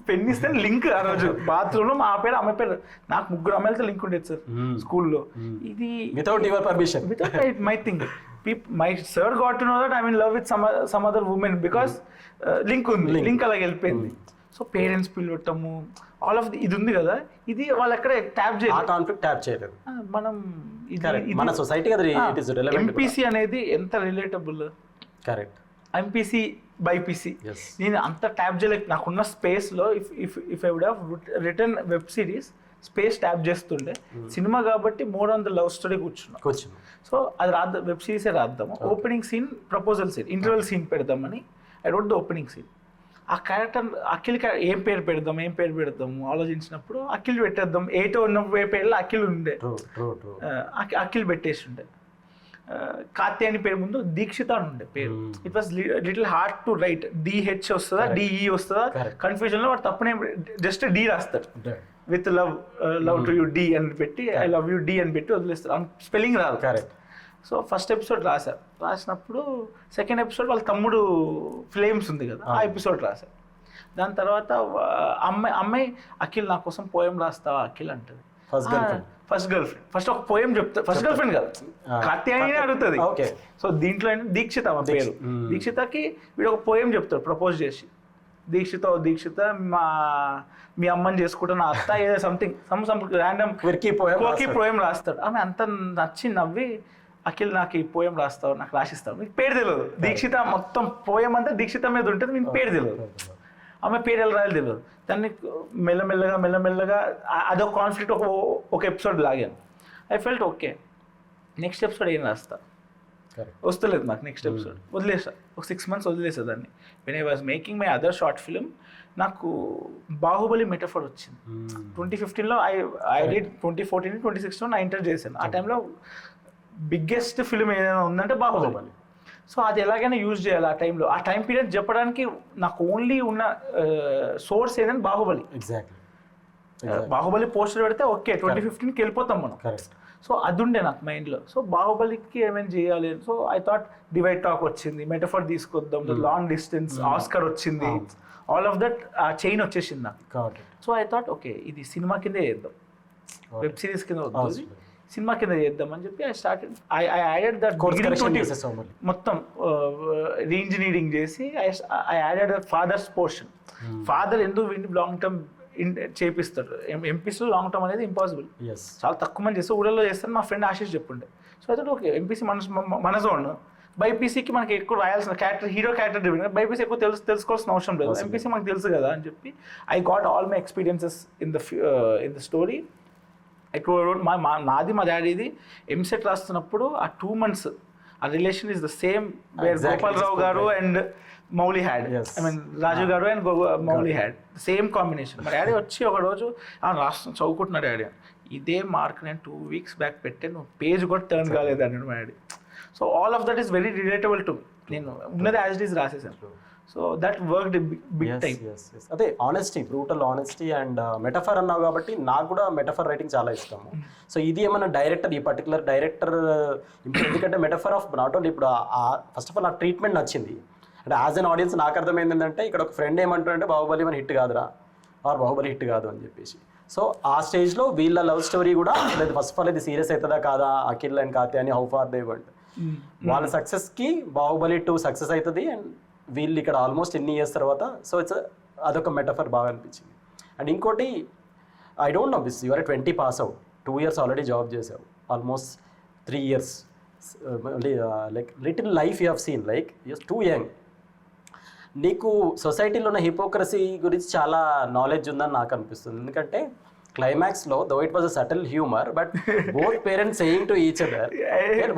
పెన్ ఇస్తే లింక్. ఆ రోజు బాత్రూమ్ లో మా పేరు అమ్మాయి పేరు, నాకు 3 అమ్మాయిలతో లింక్ ఉండేది సార్ స్కూల్లో. ఇది without your permission, without my thing. My sir got to know that I mean love with some other women because link ఉంది, లింక్ అలాగే వెళ్ళిపోయింది. సో పేరెంట్స్ పిలవటము, ఆల్ ఆఫ్ ఇది ఉంది కదా, ఇది వాళ్ళు ఎక్కడ ట్యాప్ చేయలేదు. మనం మన సొసైటీ ఎంపీసీ అనేది ఎంత రిలేటబుల్. కరెక్ట్. ఎంపీసీ బైపీసీ నేను అంత ట్యాప్ చేయలేదు. నాకున్న స్పేస్లో if I would have return web series space tap చేస్తుండే. సినిమా కాబట్టి more on the love story కూర్చున్నాం. సో అది రాద్దాం, వెబ్ సిరీసే రాద్దాము. Opening scene, proposal scene, interval scene పెడదామని I wrote the opening scene. ఆ క్యారెక్టర్ అఖిల్ ఏం పేరు పెడదాము ఆలోచించినప్పుడు అఖిల్ పెట్టేద్దాం. 8 ఉన్న పేర్లు అఖిల్ ఉండే, అఖిల్ పెట్టేసి ఉండే. కాత్యాయని పేరు ముందు దీక్షిత అని ఉండే పేరు. It was little hard to right. DH వస్తుందా, DE వస్తుందా కన్ఫ్యూజన్ లో వాడు తప్పునే జస్ట్ D రాస్తాడు. With love to you D అని పెట్టి, ఐ లవ్ యూ D అని పెట్టి వదిలేస్తారు. స్పెల్లింగ్ రాదు. సో ఫస్ట్ ఎపిసోడ్ రాసినప్పుడు సెకండ్ ఎపిసోడ్ వాళ్ళ తమ్ముడు ఫ్లేమ్స్ ఉంది కదా, ఆ ఎపిసోడ్ రాశారు. దాని తర్వాత అమ్మాయి అఖిల్ నా కోసం పోయం రాస్తావా అఖిల్ అంటది. ఫస్ట్ గర్ల్ ఫ్రెండ్, ఫస్ట్ ఒక పోయం చెప్తా. ఫస్ట్ గర్ల్ ఫ్రెండ్ కాదు, కాత్యాయని అడుగుతుంది. సో దీంట్లో దీక్షిత మా పేరు. దీక్షితకి వీడు ఒక పోయం చెప్తాడు ప్రపోజ్ చేసి. దీక్షిత మీ అమ్మని చేసుకుంటా, నా అత్త ఏదో సంథింగ్ ర్యాండమ్ పోయం రాస్తాడు. ఆమె అంత నచ్చి నవ్వి, అఖిల్ నాకు ఈ పోయం రాస్తావు, నాకు రాసిస్తావు, మీకు పేరు తెలియదు. దీక్షిత మొత్తం పోయం అంతా దీక్షిత మీద ఉంటుంది, మీకు పేరు తెలియదు. ఆమె పేరు ఎలా రాయాలి తెలియదు. దాన్ని మెల్లమెల్లగా అదొక కాన్ఫ్లిక్ట్ ఒక ఎపిసోడ్ లాగాను. I felt okay, next episode ఏం రాస్తా, వస్తలేదు నాకు నెక్స్ట్ ఎపిసోడ్. వదిలేసా, ఒక 6 months వదిలేసా దాన్ని. When I was making my other short film, నాకు బాహుబలి మెటఫర్ వచ్చింది. 2015లో ఐ డిడ్, 2014, 2016 నా ఎంటర్ చేశాను. ఆ టైంలో బిగ్గెస్ట్ ఫిల్మ్ ఏదైనా ఉందంటే బాహుబలి. సో అది ఎలాగైనా యూజ్ చేయాలి ఆ టైంలో. ఆ టైం పీరియడ్ చెప్పడానికి నాకు ఓన్లీ ఉన్న సోర్స్ ఏంటంటే బాహుబలి. ఎగ్జాక్ట్లీ బాహుబలి పోస్టర్ పెడితే ఓకే 2015కి వెళ్ళిపోతాం మనం. కరెక్ట్. సో అది ఉండే నాకు మైండ్లో. సో బాహుబలికి ఏమైనా చేయాలి. So I thought divide talk వచ్చింది, మెటఫర్ తీసుకొద్దాం, లాంగ్ డిస్టెన్స్, ఆస్కర్ వచ్చింది, ఆల్ ఆఫ్ దట్ ఆ చైన్ వచ్చేసింది నాకు. సో ఐ థాట్ ఓకే ఇది సినిమా కిందే చేద్దాం, వెబ్ సిరీస్ కింద వద్దు, సినిమా కింద చేద్దాం అని చెప్పి I started. I added that మొత్తం రీఇంజనీరింగ్ చేసి I added father's portion. Father ఎందుకు వీడిని లాంగ్ టర్మ్ చేపిస్తాడు, ఎంపీసీలో లాంగ్ టర్మ్ అనేది ఇంపాసిబుల్, చాలా తక్కువ మంది చేస్తే ఊళ్ళలో చేస్తారు. మా ఫ్రెండ్ ఆశీష్ చెప్పుండే. సో అయితే ఓకే ఎంపీసీ మన జోన్, బైపీసీకి మనకి ఎక్కువ రాయాల్సిన character, hero character driven, BiPC ఎక్కువ తెలుసుకోవాల్సిన అవసరం లేదు, ఎంపీసీ మనకు తెలుసు కదా అని చెప్పి I got all my experiences in the story. ఎక్కువ నాది మా డాడీది ఎంసెట్ రాస్తున్నప్పుడు ఆ 2 months ఆ relation is the same where Gopalarao garu and Mouli had, I mean Raju garu and Mouli had same combination. మా డాడీ వచ్చి ఒక రోజు రాష్ట్రం చదువుకుంటున్నాడు డాడీ, ఇదే మార్క్ నేను 2 weeks బ్యాక్ పెట్టే, నువ్వు పేజ్ కూడా టర్న్ కాలేదు అన్నాడు మా daddy. So all of that is very relatable to, నేను ఉన్నది యాజ్ ఇట్ ఈస్ రాసేసాను. So that worked big time. అదే honesty, brutal honesty and metaphor అన్నావు కాబట్టి నాకు కూడా మెటఫర్ రైటింగ్ చాలా ఇష్టము. సో ఇది ఏమన్నా డైరెక్టర్, ఈ పర్టికులర్ డైరెక్టర్ ఎందుకంటే మెటఫర్ ఆఫ్ నాట్ ఓన్లీ ఇప్పుడు ఫస్ట్ ఆఫ్ ఆల్ ఆ ట్రీట్మెంట్ నచ్చింది. అంటే యాజ్ అన్ ఆడియన్స్ నాకు అర్థమైంది ఏంటంటే ఇక్కడ ఒక ఫ్రెండ్ ఏమంటారంటే బాహుబలి మన హిట్ కాదురా, ఆర్ బాహుబలి హిట్ కాదు అని చెప్పేసి. సో ఆ స్టేజ్లో వీళ్ళ లవ్ స్టోరీ కూడా లేదు, ఫస్ట్ ఆఫ్ ఆల్ ఇది సీరియస్ అవుతుందా కాదా, అఖిల్ అండ్ కాతే అని హౌ ఫార్ దే వంట్, వాళ్ళ సక్సెస్కి బాహుబలి 2 సక్సెస్ అవుతుంది అండ్ వీళ్ళు ఇక్కడ ఆల్మోస్ట్ ఎన్ని ఇయర్స్ తర్వాత. సో ఇట్స్ అదొక మెటఫర్ బాగా అనిపించింది. అండ్ ఇంకోటి ఐ డోంట్ నో బిస్ your 20 pass out, 2 years already job చేసావు, almost 3 years like little life you have seen, like you're too young. నీకు సొసైటీలో ఉన్న హిపోక్రసీ గురించి చాలా నాలెడ్జ్ ఉందని నాకు అనిపిస్తుంది. ఎందుకంటే క్లైమాక్స్లో though it was a subtle humour but both parents saying to each other,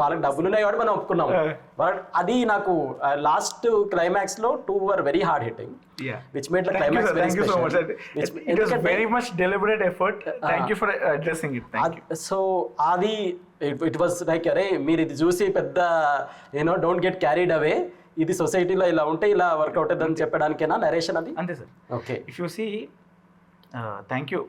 వాళ్ళకి డబ్బులు ఉన్నాయి కాబట్టి మనం ఒప్పుకున్నాం. బట్ అది నాకు లాస్ట్ క్లైమాక్స్లో 2 were very hard hitting, which made the climax very special. It was very much deliberate effort. Thank you for addressing it. Thank you. So అది it was like అరే మీరు ఇది చూసి పెద్ద డోంట్ గెట్ క్యారీడ్ అవే, ఇది సొసైటీలో ఇలా ఉంటే ఇలా వర్కౌట్ అవుతుందని చెప్పడానికేనా నరేషన్ అది? అంతే sir. Okay, if you see thank you,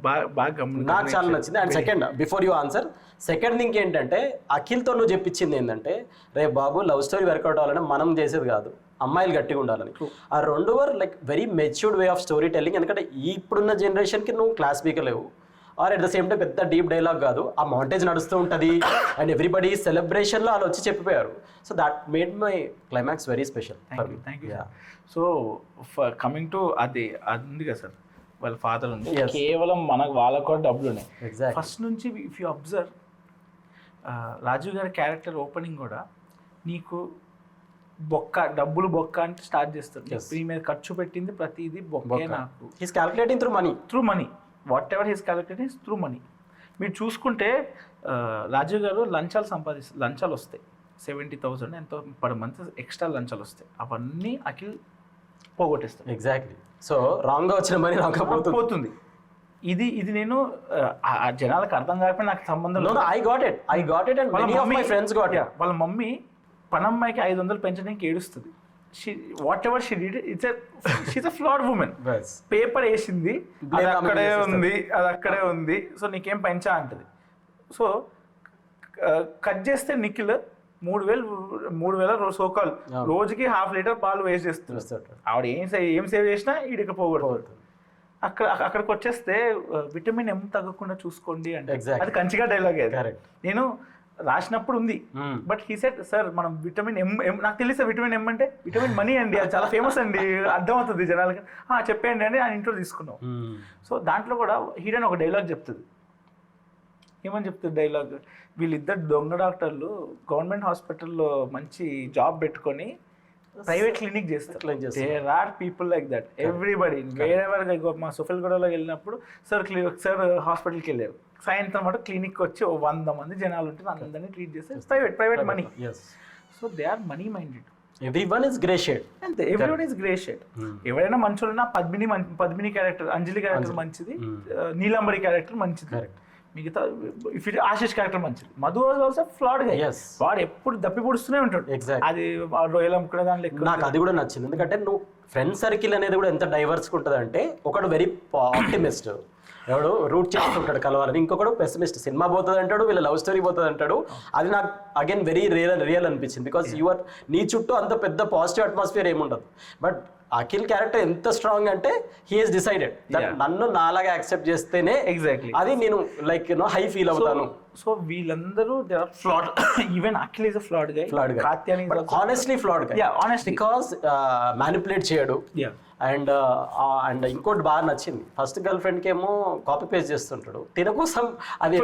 బాగా నాకు చాలా నచ్చింది. And second before you answer, second thing ఏంటంటే అఖిల్తో నువ్వు చెప్పించింది ఏంటంటే Ray Babu love story workout అవ్వాలంటే మనం చేసేది కాదు, అమ్మాయిలు గట్టిగా ఉండాలని. ఆ 2 were like very matured way of story telling. ఎందుకంటే ఇప్పుడున్న జనరేషన్కి నువ్వు క్లాస్ లేవు, or at the same time పెద్ద డీప్ డైలాగ్ కాదు, ఆ మౌంటేజ్ నడుస్తూ ఉంటుంది అండ్ ఎవ్రీబడి సెలబ్రేషన్లో వాళ్ళు వచ్చి చెప్పిపోయారు. So that made my climax very special. Thank you. So coming to అది ఉంది కదా సార్, వాళ్ళ ఫాదర్ ఉంది, కేవలం వాళ్ళకు కూడా డబ్బులు ఉన్నాయి. ఫస్ట్ నుంచి ఇఫ్ యూ అబ్జర్వ్ రాజు గారి క్యారెక్టర్ ఓపెనింగ్ కూడా నీకు డబ్బులు బొక్క అంటే స్టార్ట్ చేస్తారు. ఈ మీద ఖర్చు పెట్టింది ప్రతిదీ బొక్కే, నాకు he's calculating through money what ever he's calculating is through money. మీరు చూసుకుంటే రాజు గారు లంచాలు వస్తాయి 70,000 ఎంతో పర్ మంత్ ఎక్స్ట్రా లంచాలు వస్తాయి, అవన్నీ అఖిల్ పోగొట్టేస్తాడు. ఎగ్జాక్ట్లీ. సో రాంగ్గా వచ్చిన మనీ రాంగ్గా పోతుంది. ఇది నేను జనాలకు అర్థం కాకపోతే నాకు సంబంధం లేదు. I got it and many of my friends got it. వాళ్ళ మమ్మీ పనమ్మాయికి 500 పెంచడానికి ఏడుస్తుంది. Whatever she did, she's a flawed woman. Paper వేసింది, అది అక్కడే ఉంది, సో నీకేం పెంచా అంటది. సో కట్ చేస్తే నిఖిల్ 3,000 సోకాలు రోజుకి 1/2 లీటర్ పాలు వేస్ట్ చేస్తుంది. ఆవిడ ఏం సేవ్ చేసినా ఈడికి పోగొడుతుంది. అక్కడికి వచ్చేస్తే విటమిన్ M తగ్గకుండా చూసుకోండి అంటే అది కంచిగా డైలాగ్. నేను రాసినప్పుడు ఉంది, బట్ హీ సెడ్ సార్ మనం విటమిన్ M నాకు తెలిసే విటమిన్ M అంటే విటమిన్ మనీ అండి, అది చాలా ఫేమస్ అండి, అర్థమవుతుంది జనాలకి, చెప్పేయండి అని ఆ ఇంట్లో తీసుకున్నాం. సో దాంట్లో కూడా హీరోయిన్ ఒక డైలాగ్ చెప్తుంది. ఏమని చెప్తుంది డైలాగ్, వీళ్ళిద్దరు దొంగ డాక్టర్లు గవర్నమెంట్ హాస్పిటల్లో మంచి జాబ్ పెట్టుకొని ప్రైవేట్ క్లినిక్ చేస్తారు. There are people like that everybody. Wherever మా సోఫెల్గూడలో వెళ్ళినప్పుడు సార్ హాస్పిటల్కి వెళ్ళారు, సాయంత్రం పాటు క్లినిక్ వచ్చి 100 మంది జనాలు ఉంటే అందరినీ ట్రీట్ చేస్తే private money. So they are money minded. Everyone is grey shade. అంతే, ఎవ్రీవన్ ఇస్ గ్రే షేడ్. ఎవరైనా మంచోళ్ళైనా పద్మిని క్యారెక్టర్, అంజలి క్యారెక్టర్ మంచిది, నీలంబరి క్యారెక్టర్ మంచిది, మిగతా ఇఫ్ ఇట్ ఆశిష్ క్యారెక్టర్ మంచిది. మధు వాజ్ ఆల్సో ఫ్లాడ్ గా. Yes. వాడు ఎప్పుడు దప్పి పొడుస్తూనే ఉంటాడు. Exactly. అది రొయ్యలు అమ్ముకునే దాంట్లో ఎక్కువ. నాకు అది కూడా నచ్చింది, ఎందుకంటే నువ్వు ఫ్రెండ్ సర్కిల్ అనేది కూడా ఎంత డైవర్స్గా ఉంటుంది అంటే, ఒకడు వెరీ ఆప్టిమిస్ట్, ఎవడు రూట్ చేస్తుంటాడు కలవాలని, ఇంకొకడు పెసిమిస్ట్, సినిమా పోతుంది అంటాడు, వీళ్ళ లవ్ స్టోరీ పోతుంది అంటాడు. అది నాకు అగైన్ వెరీ రియల్ అనిపించింది, బికాస్ యువర్ నీ చుట్టూ అంత పెద్ద పాజిటివ్ అట్మాస్ఫియర్ ఏముండదు. బట్ అఖిల్ క్యారెక్టర్ ఎంత స్ట్రాంగ్ అంటే హీ హెస్ డిసైడెడ్ నన్ను నాలాగా యాక్సెప్ట్ చేస్తేనే ఎగ్జాక్ట్లీ అది నేను లైక్ హై ఫీల్ అవుతాను. సో వీళ్ళందరూ they are flawed. Even Akhil is a flawed guy. Katyayani honestly flawed guy. Honestly because manipulate చేయడు. అండ్ ఇంకోటి బాగా నచ్చింది, ఫస్ట్ గర్ల్ ఫ్రెండ్ కి ఏమో కాపీ పేస్ట్ చేస్తుంటాడు తిన కోసం. అది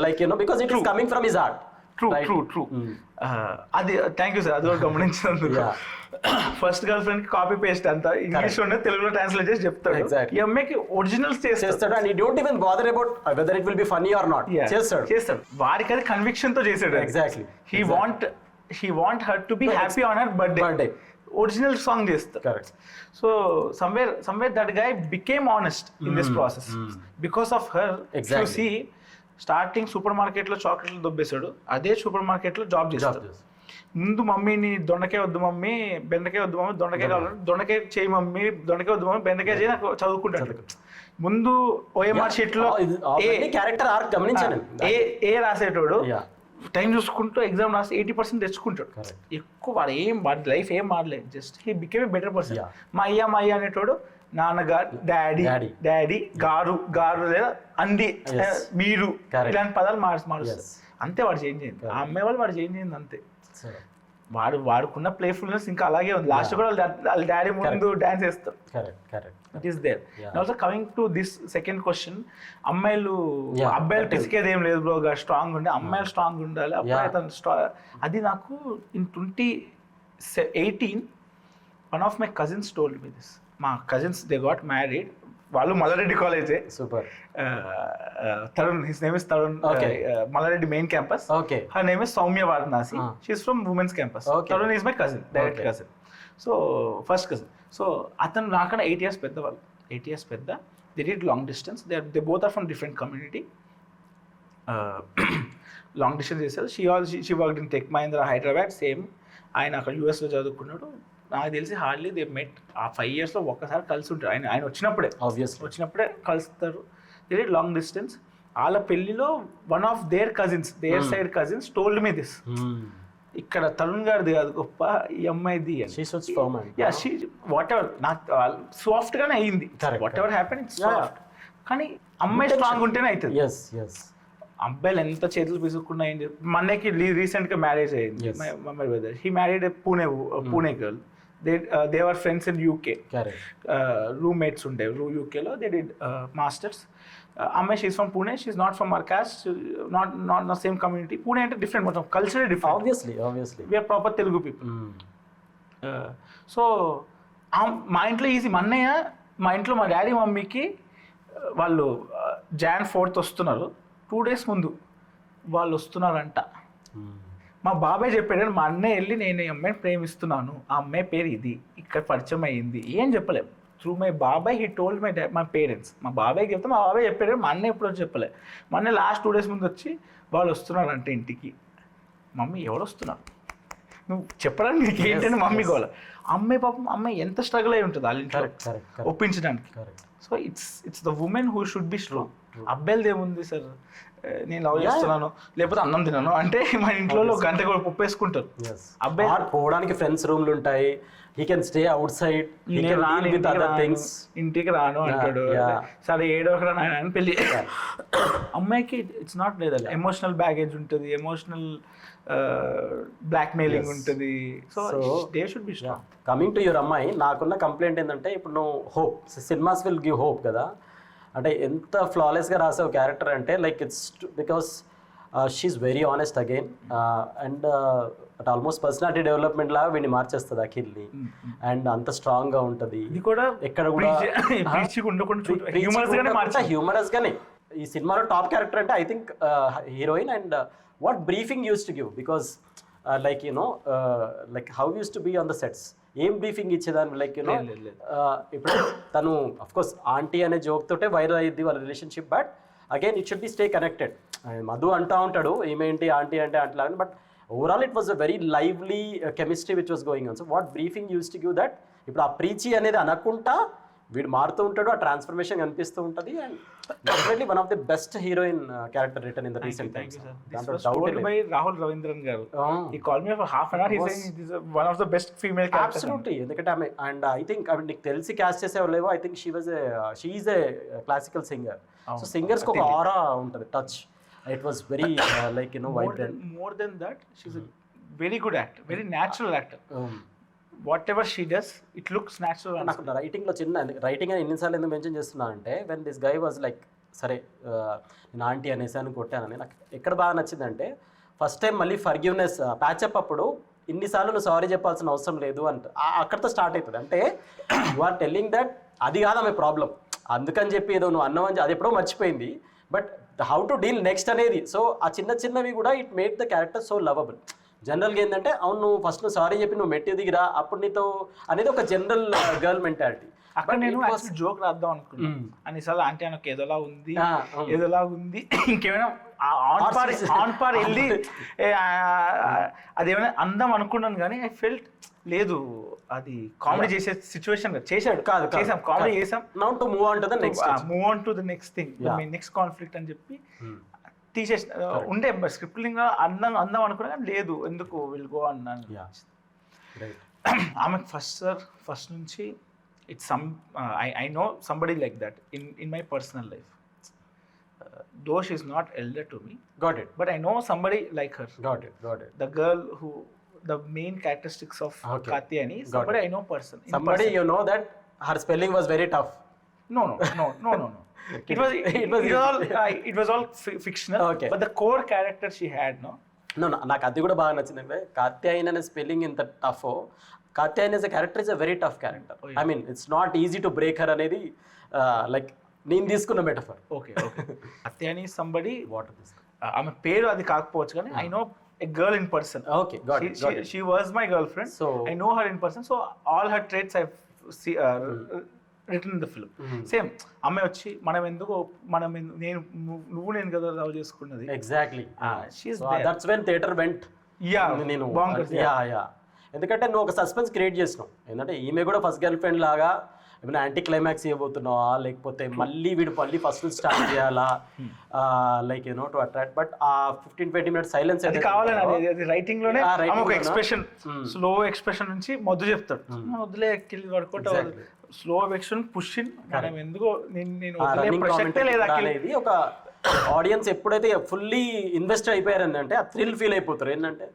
like because it is coming from his heart. True. అది థ్యాంక్ యూ సార్, అది కూడా గమనించినందుకు. ఫస్ట్ గర్ల్ ఫ్రెండ్ కి కాపీ పేస్ట్ అంతా ఇంగ్లీష్ లోనే తెలుగులో ట్రాన్స్లేట్ చేసి చెప్తాడు. Exactly. ఈ అమ్మాయికి ఒరిజినల్స్ చేస్తాడు and you don't even bother about whether it will be funny or not. చేస్తాడు వాడికి అది కన్విక్షన్ తో చేసాడు. Exactly. he want her to be happy on her birthday. Original song చేస్తాడు. Correct. So somewhere that guy became honest in this process because of her. Exactly. You see, starting super market లో చాక్లెట్లు దొబ్బేశాడు, అదే super market లో job చేస్తాడు. ముందు మమ్మీని దొండకాయ వద్దు మమ్మీ, బెండకాయ వద్దు మమ్మీ, దొండకాయ కావాలి, దొండకాయ చేయి మమ్మీ, దొండకాయ వద్దు మమ్మీ, బెండకాయ చేయి, నాకు చదువుకుంటాడు. ముందు ఓఎంఆర్ షీట్ లో క్యారెక్టర్ ఆర్క్ గమనించాను. ఏ రాసేటోడు టైం చూసుకుంటూ ఎగ్జామ్ రాసి 80% తెచ్చుకుంటాడు. ఎక్కువ వాడి లైఫ్ ఏం మారలేదు, just he became a better person. మా అయ్య అనేటోడు నాన్నగారు, డాడీ, గారు లేదా అంది, మీరు, ఇలాంటి పదాలు మారుస్తారు. అంతే వాడు చేంజ్ అయింది. ఆ అమ్మాయి వాళ్ళు వాడు చేంజ్ అయింది అంతే. వాడుకున్న ప్లేఫుల్నెస్ ఇంకా అలాగే ఉంది. లాస్ట్ కూడా వాళ్ళ డాడీ ముందు డాన్స్ వేస్తారు. It is there. Also coming to this second question, అబ్బాయిలు పిసికేది ఏం లేదు బ్రో, స్ట్రాంగ్ ఉండే అమ్మాయిలు స్ట్రాంగ్ ఉండాలి, అబ్బాయి తను అది నాకు in 2018 one of my cousins told me this. మా కజిన్స్ దే గాట్ మ్యారీడ్, వాళ్ళు మల్లారెడ్డి కాలేజే. Super. Tarun, his name is Tarun, Malla Reddy main campus. Her name is Soumya Varanasi, she is from women's campus. Tarun is my cousin, direct cousin. So first cousin. So అతను నాకన్నా 8 years పెద్ద, వాళ్ళు 8 years పెద్ద. They did long distance. They both are from different community. Long distance చేశారు. She worked in tech Mahindra Hyderabad, same. ఆయన అక్కడ యూఎస్లో చదువుకున్నాడు. నాకు తెలిసి హార్డ్లీ దే మెట్. ఆ 5 yearsలో ఒక్కసారి కలిసి ఉంటారు. ఆయన వచ్చినప్పుడే కలుస్తారు. They did long distance. వాళ్ళ పెళ్లిలో one of their cousins, their side cousins told me this. ఇక్కడ తరుణ్ గారిది కాదు గొప్ప, ఈ అమ్మాయిది. వాట్ ఎవర్, నాకు సాఫ్ట్ గానే అయ్యింది. What ever happen it's soft. కానీ అమ్మాయి స్ట్రాంగ్ ఉంటేనే అవుతుంది. అబ్బాయిలు ఎంత చేతులు పిసుకున్నా ఏం చెప్పి, మన్నకి రీసెంట్ గా మ్యారేజ్ అయ్యింది. My brother, he married Pune girl. They were friends in UK, roommates ఉండే యూకేలో. They did masters. అమ్మాయి she's from Pune, she's not from our caste, not same community. Pune అంటే డిఫరెంట్, మొత్తం culture different. We are proper Telugu people. So మా ఇంట్లో easy. మా అన్నయ్య, మా ఇంట్లో మా డాడీ మమ్మీకి వాళ్ళు Jan 4th వస్తున్నారు. 2 days ముందు వాళ్ళు వస్తున్నారంట. మా బాబాయ్ చెప్పాడు, మా అన్నయ్య వెళ్ళి నేను ఈ అమ్మాయిని ప్రేమిస్తున్నాను, ఆ అమ్మాయి పేరు ఇది, ఇక్కడ పరిచయం అయ్యింది, ఏం చెప్పలేము. త్రూ మై బాబాయ్ హీ టోల్డ్ మై పేరెంట్స్. మా బాబాయ్కి చెప్తే మా బాబాయ్ చెప్పాడు, మా అన్నయ్య ఎప్పుడో చెప్పలే. మా అన్నయ్య లాస్ట్ 2 days ముందు వచ్చి వాళ్ళు వస్తున్నారంటే ఇంటికి. మమ్మీ ఎవరు వస్తున్నారు నువ్వు చెప్పడానికి నీకు ఏంటంటే మమ్మీ గోల. అమ్మాయి పాపం, అమ్మాయి ఎంత స్ట్రగుల్ అయి ఉంటుంది వాళ్ళ ఇంట్లో ఒప్పించడానికి. So it's the women who should be strong. అబ్బాయిలది ఏముంది సార్, నేను లవ్ చేస్తున్నాను లేకపోతే అన్నం తిన్నాను అంటే మన ఇంట్లో గంట కూడా ఒప్పేసుకుంటారు. అబ్బాయి పోవడానికి ఫ్రెండ్స్ రూమ్లు ఉంటాయి, he can stay outside, ఇంటికి రాను అంటాడు. సరే ఏడోకరా నాయన పెళ్లి. అమ్మాయికి ఇట్స్ నాట్ లేదా, ఎమోషనల్ బ్యాగేజ్ ఉంటుంది, ఎమోషనల్ బ్లాక్ మెయిలింగ్ ఉంటుంది. So they should be strong. Coming to your అమ్మాయి, నాకున్న కంప్లైంట్ ఏంటంటే, ఇప్పుడు నువ్వు hope, cinemas will give hope కదా, అంటే ఎంత ఫ్లాలెస్గా రాసావు క్యారెక్టర్ అంటే, like it's because she is very honest again. And at almost personality development లాగా వీడిని మార్చేస్తుంది అఖిల్ని. అండ్ అంత స్ట్రాంగ్ గా ఉంటుంది. ఎక్కడ కూడా హ్యూమరస్ గానే ఈ సినిమాలో టాప్ క్యారెక్టర్ అంటే I think heroine. And what briefing used to give, because like you know like how used to be on the sets. ఏం బ్రీఫింగ్ ఇచ్చేదాన్ని లైక్ యూనో లేదు, లేదు. ఇప్పుడు తను అఫ్ కోర్స్ ఆంటీ అనే జోక్ తోటే వైరల్ అయ్యింది వాళ్ళ relationship, but again it should be stay connected. Madhu అంటా ఉంటాడు ఏమేంటి ఆంటీ అంటే అట్లా, but overall it was a very lively chemistry which was going on. So what briefing used to give that ఇప్పుడు ఆ ప్రీచి అనేది అనకుండా వీడు మారుతూ ఉంటాడు, ఆ ట్రాన్స్ఫర్మేషన్ కనిపిస్తూ ఉంటుంది. And definitely one of the best heroine character return in the recent Thank times. you, sir. This దాంట్లో was doubt told by Rahul Ravindran garu. He called me for half an hour. He Was- saying this is one of the best female characters. Absolutely, ఎందుకంటే ఆమె and I think నీకు తెలిసి caste చేసేవాళ్ళు లేవో, I think she is a classical singer. So సింగర్స్కి ఒక aura ఉంటుంది, touch. It was very like you know vibrant. More than that, she's a very good actor, very natural actor. Whatever she does, it looks natural. నాకు రైటింగ్లో చిన్న writing అని ఎన్నిసార్లు ఎందుకు mention చేస్తున్నానంటే when this guy was like సరే నేను aunty అనేసాను కొట్టానని, నాకు ఎక్కడ బాగా నచ్చిందంటే ఫస్ట్ టైం మళ్ళీ ఫర్గివ్నెస్ ప్యాచప్ అప్పుడు ఇన్నిసార్లు నువ్వు సారీ చెప్పాల్సిన అవసరం లేదు అంట, అక్కడితో స్టార్ట్ అవుతుంది. అంటే యు ఆర్ టెల్లింగ్ దట్ అది కాదు ఆమె ప్రాబ్లం, అందుకని చెప్పి ఏదో నువ్వు అన్నవని అది ఎప్పుడో మర్చిపోయింది, but how to deal next అనేది. సో ఆ చిన్న చిన్నవి కూడా it make the character so lovable. జనరల్గా ఏంటంటే అవును నువ్వు ఫస్ట్ నువ్వు సారీ చెప్పి నువ్వు మెట్టి దిగిరా అప్పుడు నీతో అనేది ఒక జనరల్ గర్ల్ మెంటాలిటీ. అక్కడ నేను జోక్ రాద్దాం అనుకున్నాను అన్నిసార్లు ఆంటీ అనకు ఏదోలా ఉంది ఏదోలా ఉంది ఇంకేమైనా ఆన్ పార్ వెళ్ళి అదేమైనా అందం అనుకున్నాను, కానీ ఐ ఫెల్ట్ లేదు అది కామెడీ చేసే సిచ్యువేషన్ చేశాడు కాదు, చేసాం కామెడీ చేసాం. Now to move on to the next, move on to the next thing, next conflict అని చెప్పి తీసేసి ఉండే స్క్రిప్ట్ అందం అనుకున్నా కానీ లేదు ఎందుకు విల్ గో అన్నాను. ఆమె ఫస్ట్ నుంచి it's some I know somebody like that in my personal life. Though she is not elder to me, got it, but I know somebody like her. Got it, got it. The girl who the main characteristics of Katyayani, somebody I know person. Somebody you know that her spelling was very tough. No. It was all fictional. Okay. But the core character she had, no. నాకు అది కూడా బాగా నచ్చింది. అంటే కాత్యాయని అనే spelling ఇంత tough, Katyayani as a character is a very tough character. I mean it's not easy to break her అనేది like నేను తీసుకున్న metaphor. Okay Katyayani somebody what this ఆమె పేరు అది కాకపోవచ్చు కానీ I know a girl in person. Okay, got it. She was my girlfriend. So I know her in person. So all her traits I've written in the film. Same. అమ్మాయి వచ్చి నేను కదా love చేసుకున్నది. Exactly. She's there. That's when theater went. నేను ఎందుకంటే నువ్వు ఒక suspense create చేసినావు. ఏంటంటే ఈమె కూడా ఫస్ట్ గర్ల్ ఫ్రెండ్ లాగా ఏమైనా యాంటీ క్లైమాక్స్ ఇవ్వబోతున్నావా, లేకపోతే మళ్ళీ వీడు మళ్ళీ ఫస్ట్ స్టార్ట్ చేయాలా, like you know to attract. But ఆ 15-20 minutes సైలెన్స్ అది కావాలని అది రైటింగ్ లోనే ఒక ఎక్స్ప్రెషన్ స్లో ఎక్స్ప్రెషన్ నుంచి మొద్దు చెప్తాడు, మొద్దులే కిల్ వర్కౌట్ అవ్వదు, స్లో ఎక్స్ప్రెషన్ పుష్ ఇన్. మనం ఎందుకో నేను ప్రసక్తే లేదా అనేది ఒక ఆడియన్స్ ఎప్పుడైతే ఫుల్లీ ఇన్వెస్ట్ అయిపోయారని అంటే ఆ థ్రిల్ ఫీల్ అయిపోతారు. ఏంటంటే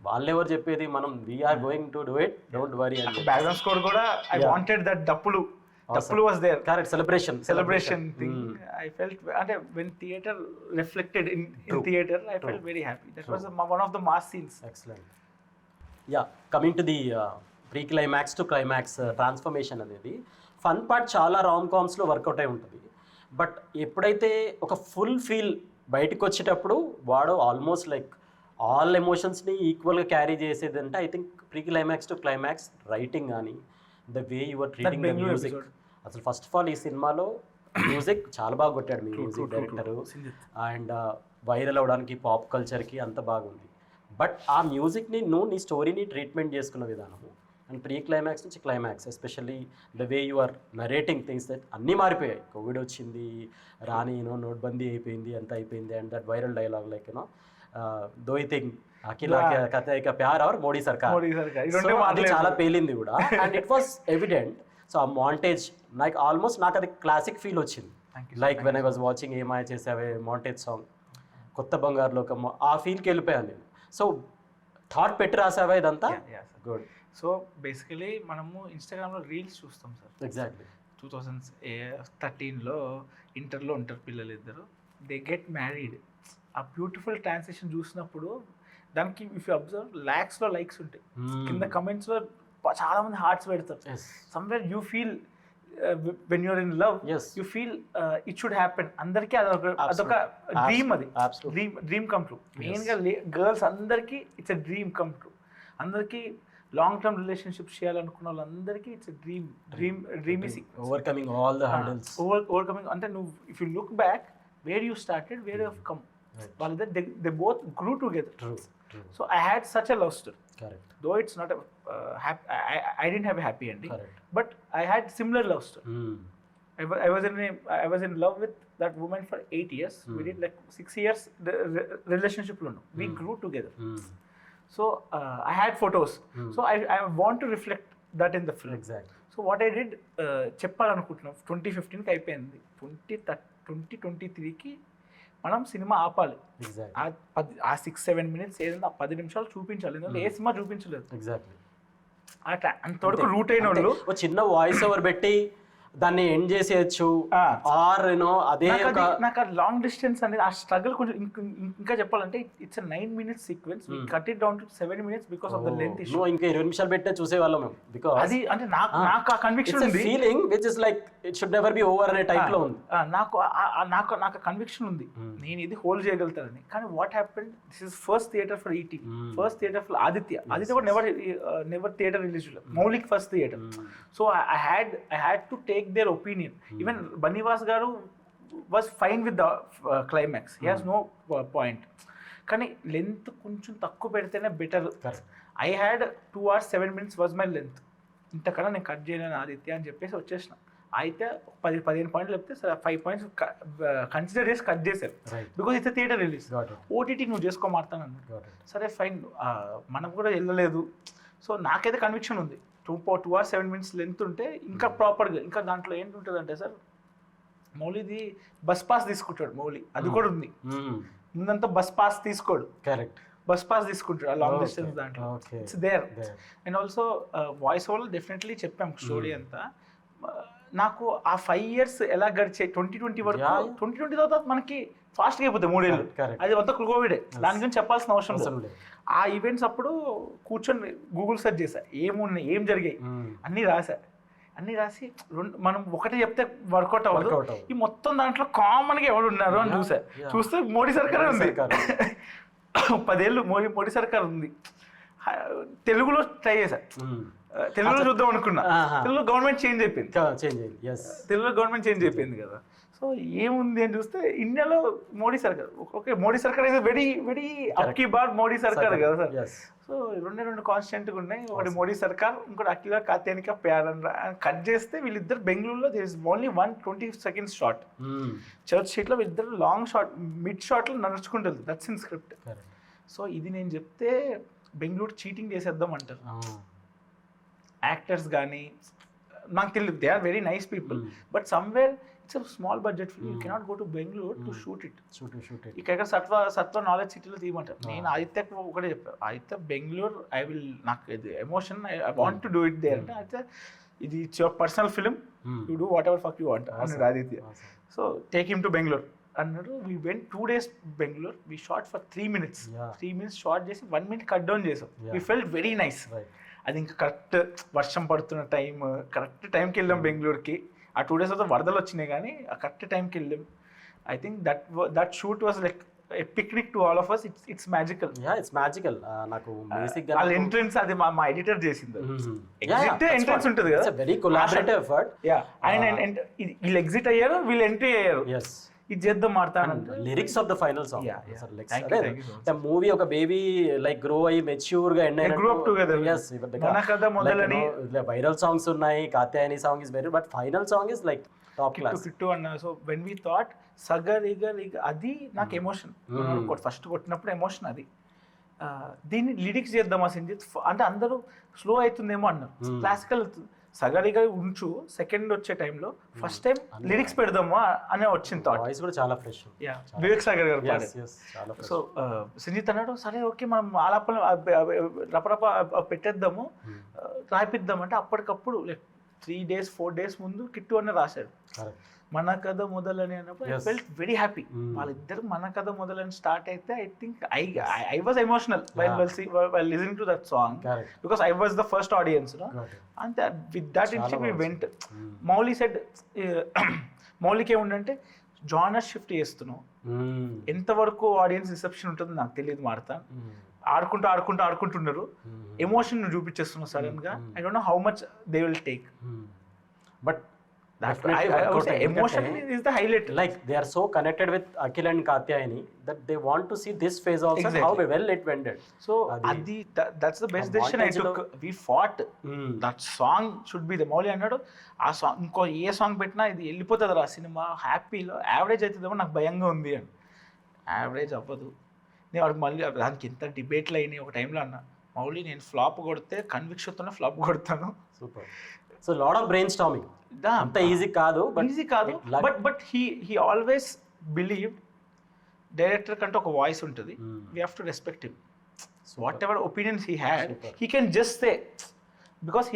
వాళ్ళు ఎవరు చెప్పేది మనం we're going to do it, don't worry అని. బ్యాక్గ్రౌండ్ స్కోర్ కూడా ఐ వాంటెడ్ దట్ డప్పులు was there. Correct, celebration thing. I felt అంటే when theater reflected in theater I felt very happy. That was one of the mass scenes. Excellent. Yeah, coming to the pre climax to climax transformation అనేది fun part చాలా Ram కామ్స్లో work out అయి ఉంటుంది. But ఎప్పుడైతే ఒక full feel బయటకు వచ్చేటప్పుడు వాడు almost like all ఎమోషన్స్ని ఈక్వల్గా క్యారీ చేసేది అంటే I think pre climax to climax writing కానీ the way your treating the music. అసలు ఫస్ట్ ఆఫ్ ఆల్ ఈ సినిమాలో మ్యూజిక్ చాలా బాగా కొట్టాడు మీ మ్యూజిక్ డైరెక్టరు. అండ్ వైరల్ అవడానికి పాప్ కల్చర్కి అంత బాగుంది. బట్ ఆ మ్యూజిక్ని నువ్వు నీ స్టోరీని ట్రీట్మెంట్ చేసుకున్న విధానము అండ్ ప్రీ క్లైమాక్స్ నుంచి climax especially the way you are narrating things that అన్నీ మారిపోయాయి. కోవిడ్ వచ్చింది, రాని నోట్బందీ అయిపోయింది, అంత అయిపోయింది. And that viral dialogue like though you think అఖిల కథ ప్యార్ ఆర్ మోడీ సర్కార్, అది చాలా పేలింది కూడా. And it was evident. So ఆ మాంటేజ్ నాకు ఆల్మోస్ట్ నాకు అది క్లాసిక్ ఫీల్ వచ్చింది. Like when I was watching Ye Maaya Chesave montage song, కొత్త బంగారు లోకం, ఆ ఫీల్కి వెళ్ళిపోయాను నేను. సో థాట్ పెట్టి రాసావా ఇదంతా? గుడ్. సో బేసికలీ మనము ఇన్స్టాగ్రామ్లో రీల్స్ చూస్తాం సార్. ఎగ్జాక్ట్లీ. 2013లో ఇంటర్లో ఉంటారు పిల్లలు ఇద్దరు, దే గెట్ మ్యారీడ్. ఆ బ్యూటిఫుల్ ట్రాన్సాక్షన్ చూసినప్పుడు దానికి ఇఫ్ యూ అబ్జర్వ్ ల్యాక్స్లో లైక్స్ ఉంటాయి, కింద కమెంట్స్లో చాలా మంది హార్ట్స్ పెడతారు. Somewhere you feel when you're in love you feel it should happen. అందరికీ అదొక డ్రీమ్, అది డ్రీమ్ కమ్ ట్రూ. మెయిన్గా గర్ల్స్ అందరికీ it's a dream come true. అందరికీ లాంగ్ టర్మ్ రిలేషన్షిప్ చేయాలనుకున్న వాళ్ళందరికీ it's dreamy sequence. Overcoming all the hurdles. Overcoming అంటే నువ్వు if you look back where you started, where you have come, వాళ్ళిద్దరు they both grew together. True. So I had such a love story. Correct. Though it's not a I didn't have a happy ending, Correct. but I had similar love story. Mm. I was in love with that woman for 8 years. We did like 6 years relationship lo. We grew together. So I had photos. So I want to reflect that in the film. Exactly. So what I did, చెప్పాలనుకుంటున్నాం 2015 కి అయిపోయింది, 2023 కి మనం cinema ఆపాలి. ఆ 6-7 minutes ఏదైనా 10 నిమిషాలు చూపించాలి, ఎందుకంటే ఏ సినిమా చూపించలేదు. ఎగ్జాక్ట్లీ. అంతవరకు రూట్ అయిన వాళ్ళు ఒక చిన్న వాయిస్ ఓవర్ పెట్టి దాన్ని ఎండ్ చేసేయచ్చు. ఆర్ యూనో అదే నాకు ఆ లాంగ్ డిస్టెన్స్ అనేది ఆ స్ట్రగుల్ కొంచెం ఇంకా చెప్పాలంటే it's 9 minutes sequence, we cut it down to 7 minutes because of the length issue. ఇంకా 20 నిమిషాలు పెట్టే చూసేవాళ్ళం మేము, బికాజ్ అది అంటే నాకు ఆ కన్విక్షన్ ఉంది, feeling which is like it should never be over అనే టైప్ లో ఉంది. నాకు కన్విక్షన్ ఉంది నేను ఇది హోల్డ్ చేయగలుగుతానని. కానీ what happened, this is first theatre for ET, first theatre for Aditya కూడా never theatre release, Maulik first theatre. So I had to take their opinion. Even Banivas garu was fine with the climax. He has no point. కానీ length కొంచెం తక్కువ పెడితేనే better. I had 2 hours 7 minutes was my length. ఇంతకన్నా నేను cut చేయలేను ఆదిత్య అని చెప్పేసి వచ్చేసిన. అయితే 10-15 పాయింట్లు చెప్తే సరే 5 points కన్సిడర్ చేసి కట్ చేశారు, because it's theatre release. OTT నువ్వు చేసుకోమాడతాను, సరే ఫైన్, మనం కూడా వెళ్ళలేదు. సో నాకైతే కన్విక్షన్ ఉంది 2 hours 7 minutes లెంత్ ఉంటే ఇంకా ప్రాపర్గా. ఇంకా దాంట్లో ఏంటుంటుంది అంటే సార్, మౌలిది బస్ పాస్ తీసుకుంటాడు మౌలి, అది కూడా ఉంది. ముందంతా బస్ పాస్ తీసుకోడు, కరెక్ట్, బస్ పాస్ తీసుకుంటాడు ఆ లాంగ్ డిస్టెన్స్ దాంట్లో. It's there. And also voice over definitely చెప్పాం స్టోరీ అంతా. నాకు ఆ 5 years ఎలా గడిచాయి 2020 వరకు. 2020 తర్వాత మనకి ఫాస్ట్గా అయిపోతాయి 3 ఏళ్ళు, అది అంతా కోవిడే, దాని గురించి చెప్పాల్సిన అవసరం లేదు. ఆ ఈవెంట్స్ అప్పుడు కూర్చొని గూగుల్ సెర్చ్ చేశా, ఏమున్నాయి ఏం జరిగాయి అన్నీ రాసి మనం ఒకటే చెప్తే వర్కౌట్ అవ్వదు. ఈ మొత్తం దాంట్లో కామన్గా ఎవరు ఉన్నారు అని చూస్తే మోడీ సర్కారే ఉంది. 10 ఏళ్ళు మోడీ సర్కార్ ఉంది. తెలుగులో ట్రై చేశా, తెలుగులో చూద్దాం అనుకున్నా, తెలుగులో గవర్నమెంట్ చేంజ్ అయిపోయింది. తెలుగులో గవర్నమెంట్ చేంజ్ అయిపోయింది కదా. సో ఏముంది అని చూస్తే ఇండియాలో మోడీ సర్కార్. ఓకే, మోడీ సర్కార్ ఇస్ వెరీ వెరీ అప్కీ బార్ మోడీ సర్కార్ కదా సార్. సో 2 కాన్స్టెంట్గా ఉన్నాయి, ఒకటి మోడీ సర్కార్, ఇంకోటి అఖిల కాత్యానిక ప్యారన్. కట్ చేస్తే వీళ్ళిద్దరు బెంగళూరులో there is only 120 seconds shot. Church షీట్లో వీళ్ళిద్దరు లాంగ్ షాట్, మిడ్ షాట్లో నడుచుకుంటారు, దట్స్ ఇన్ స్క్రిప్ట్. సో ఇది నేను చెప్తే బెంగళూరు చీటింగ్ చేసేద్దాం అంటారు యాక్టర్స్ కానీ, నాకు తెలియదు. They are very nice people, but somewhere it's a small budget film, you cannot go to Bengaluru to shoot it. ఇక్కడ సత్వ నాలెడ్జ్ సిటీలో తీయమంటారు. నేను ఆదిత్యకు ఒకటే చెప్పాను, ఆదిత్య బెంగళూరు ఐ విల్, నాకు ఇది emotion, I want to do it there అంటే, అయితే ఇది it's your personal film, you do whatever fuck you want అన్నాడు Aditya. So take him to Bengaluru అన్నాడు. We went 2 days Bengaluru. We shot for 3 minutes. 3 minutes shot చేసి 1 minute cut down చేసాం. We felt very nice. అది ఇంకా correct వర్షం పడుతున్న time, correct టైంకి వెళ్ళాం బెంగళూరుకి. ఆ 2 days తర్వాత వరదలు వచ్చినాయి, కానీ ఆ కరెక్ట్ టైంకి వెళ్ళాం. I think that shoot was like a picnic to all of us. It's magical. Yeah, it's magical. నాకు బేసిక్ గా ఆ ఎంట్రన్స్ అది మా ఎడిటర్ చేసింది. ఎగ్జిట్ ఎంట్రన్స్ ఉంటుంది కదా, it's a very collaborative effort. and వీళ్ళు ఎగ్జిట్ అయ్యారు, వీళ్ళు ఎంట్రీ అయ్యారు. Yes, ఇది చేద్దాం మాడతాను. Lyrics of the final song, the movie ఒక బేబీ లైక్ గ్రో అయ్యి మెచ్యూర్ గా ఎండ్ అయినట్టు. Grow up together. yes, మన కథ మొదలని వైరల్ సాంగ్స్ ఉన్నాయి. Katyayani song is very, but final song is like top class. Kittu అన్న. సో వెన్ వి థాట్ సగర్ ఇగర్ అది నాకు ఎమోషన్, ఫస్ట్ కొట్టినప్పుడు ఎమోషన్ అది. దీన్ని లిరిక్స్ చేద్దామా సింజిత్ అంటే అందరూ స్లో అవుతుందేమో అన్నారు. క్లాసికల్ సగరిగా ఉంచు, సెకండ్ వచ్చే టైంలో ఫస్ట్ టైం లిరిక్స్ పెడదామా అనే వచ్చింది థాట్. వాయిస్ కూడా చాలా ఫ్రెష్. వివేక్ సాగర్ గారు. సో సింజిత్ అన్నాడు, సరే ఓకే మనం ఆలాపన రపరప పెట్టేద్దాము, రాయిపిద్దాం అంటే అప్పటికప్పుడు లైక్ 3 days 4 days ముందు కిట్టు అన్న రాశాడు మన కథ మొదలని అన్నప్పుడు. I felt very happy. వాళ్ళిద్దరు మన కథ మొదలని స్టార్ట్ అయితే I think I was emotional while listening to that song, because I was the first audience. అంతే, with that instinct we went. Mouli said, మౌలికి ఏముందంటే జానర్ షిఫ్ట్ చేస్తున్నావు, ఎంతవరకు ఆడియన్స్ రిసెప్షన్ ఉంటుందో నాకు తెలియదు మాడతా. ఆడుకుంటున్నారు, ఎమోషన్ చూపించేస్తున్నారు సడన్ గా. I don't know how much they will take, but emotion is the highlight. like they are so connected with Akhil and Katyayani that they want to see this phase also, and how well it ended. So అది that's the best decision I took. We thought that song should be the. Mouli అన్నాడు ఆ song ఇంకో ఏ song పెట్టినా ఇది వెళ్ళిపోతుంది రా cinema, హ్యాపీలో average అవుతుందేమో నాకు భయంగా ఉంది అని. యావరేజ్ అవ్వదు. నేను వాడికి మళ్ళీ దానికి ఎంత డిబేట్లు అయినాయి ఒక టైంలో అన్న, మౌలి నేను ఫ్లాప్ కొడితే కన్విక్షన్తోనే ఫ్లాప్ కొడతాను. Super. So lot of brainstorming, అంత ఈజీ కాదు, ఈజీ కాదు. But he always believe director కంటే ఒక వాయిస్ ఉంటుంది, we have to respect him. Whatever opinions he had he can just say, because